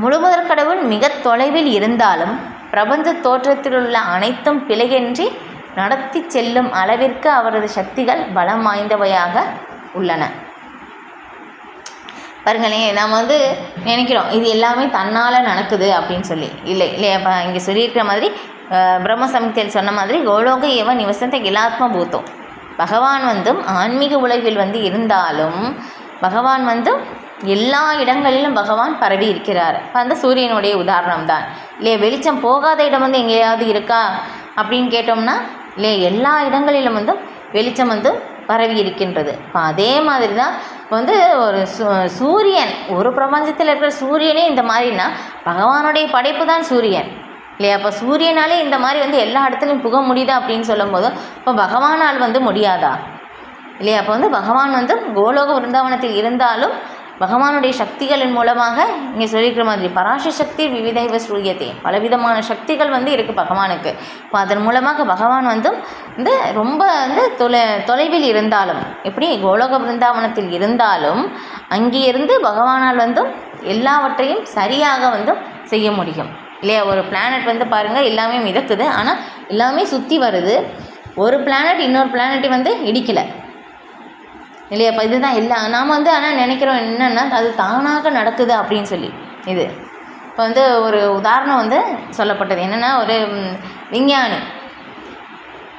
முழுமுதற் கடவுள் மிக தொலைவில் இருந்தாலும் பிரபஞ்ச தோற்றத்திலுள்ள அனைத்தும் பிழையின்றி நடத்தி செல்லும் அளவிற்கு அவரது சக்திகள் பலம் வாய்ந்தவையாக உள்ளன. பாருங்களேன், நம்ம வந்து நினைக்கிறோம் இது எல்லாமே தன்னால் நடக்குது அப்படின்னு சொல்லி. இல்லையா? இப்போ இங்கே சொல்லியிருக்கிற மாதிரி பிரம்ம சம்ஹிதையில் சொன்ன மாதிரி கோலோக ஏவ நிவசந்த கிலாத்ம பூத்தம். பகவான் வந்து ஆன்மீக உலகில் வந்து இருந்தாலும் பகவான் வந்து எல்லா இடங்களிலும் பகவான் பரவி இருக்கிறார். அந்த சூரியனுடைய உதாரணம் தான், இல்லையா? வெளிச்சம் போகாத இடம் வந்து எங்கேயாவது இருக்கா அப்படின்னு கேட்டோம்னா இல்லையா, எல்லா இடங்களிலும் வந்து வெளிச்சம் வந்து பரவி இருக்கின்றது. இப்போ அதே மாதிரி தான் இப்போ வந்து ஒரு சூரியன், ஒரு பிரபஞ்சத்தில் இருக்கிற சூரியனே இந்த மாதிரினா பகவானுடைய படைப்பு தான் சூரியன், இல்லையா? அப்போ சூரியனாலே இந்த மாதிரி வந்து எல்லா இடத்துலையும் புக முடியுதா அப்படின்னு சொல்லும்போது இப்போ பகவானால் வந்து முடியாதா, இல்லையா? அப்போ வந்து பகவான் வந்து கோலோக விருந்தாவனத்தில் இருந்தாலும் பகவானுடைய சக்திகளின் மூலமாக இங்கே சொல்லியிருக்கிற மாதிரி பராசக்தி விவிதைவ ஸ்ரூயத்தே, பலவிதமான சக்திகள் வந்து இருக்குது பகவானுக்கு. இப்போ அதன் மூலமாக பகவான் வந்து ரொம்ப வந்து தொலைவில் இருந்தாலும், எப்படி கோலோக விருந்தாவனத்தில் இருந்தாலும் அங்கேருந்து பகவானால் வந்து எல்லாவற்றையும் சரியாக வந்து செய்ய முடியும், இல்லையா? ஒரு பிளானட் வந்து பாருங்கள் எல்லாமே மிதக்குது, ஆனால் எல்லாமே சுற்றி வருது. ஒரு பிளானட் இன்னொரு பிளானட்டை வந்து இடிக்கலை, இல்லையா? இப்போ இதுதான் எல்லாம் நாம் வந்து ஆனால் நினைக்கிறோம் என்னென்னா அது தானாக நடக்குது அப்படின்னு சொல்லி. இது இப்போ வந்து ஒரு உதாரணம் வந்து சொல்லப்பட்டது என்னென்னா, ஒரு விஞ்ஞானி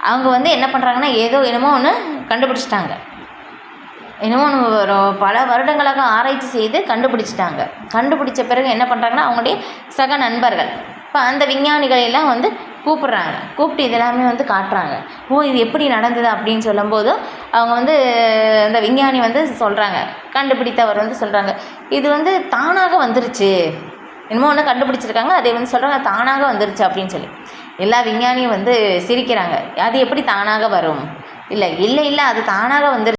அவங்க வந்து என்ன பண்ணுறாங்கன்னா என்னமோ ஒன்று கண்டுபிடிச்சிட்டாங்க. என்னமோ ஒன்று பல வருடங்களாக ஆராய்ச்சி செய்து கண்டுபிடிச்சிட்டாங்க. கண்டுபிடிச்ச பிறகு என்ன பண்ணுறாங்கன்னா அவங்களுடைய சக நண்பர்கள் இப்போ அந்த விஞ்ஞானிகளையெல்லாம் வந்து கூப்பிட்றாங்க, கூப்பிட்டு இதெல்லாமே வந்து காட்டுறாங்க. ஓ இது எப்படி நடந்தது அப்படின்னு சொல்லும்போது அவங்க வந்து அந்த விஞ்ஞானி வந்து சொல்கிறாங்க, கண்டுபிடித்தவர் வந்து சொல்கிறாங்க, இது வந்து தானாக வந்துருச்சு, என்னமோ ஒன்று கண்டுபிடிச்சிருக்காங்க, அதை வந்து சொல்கிறாங்க தானாக வந்துருச்சு அப்படின்னு சொல்லி. எல்லா விஞ்ஞானியும் வந்து சிரிக்கிறாங்க. அது எப்படி தானாக வரும்? இல்லை இல்லை இல்லை அது தானாக வந்துருச்சு.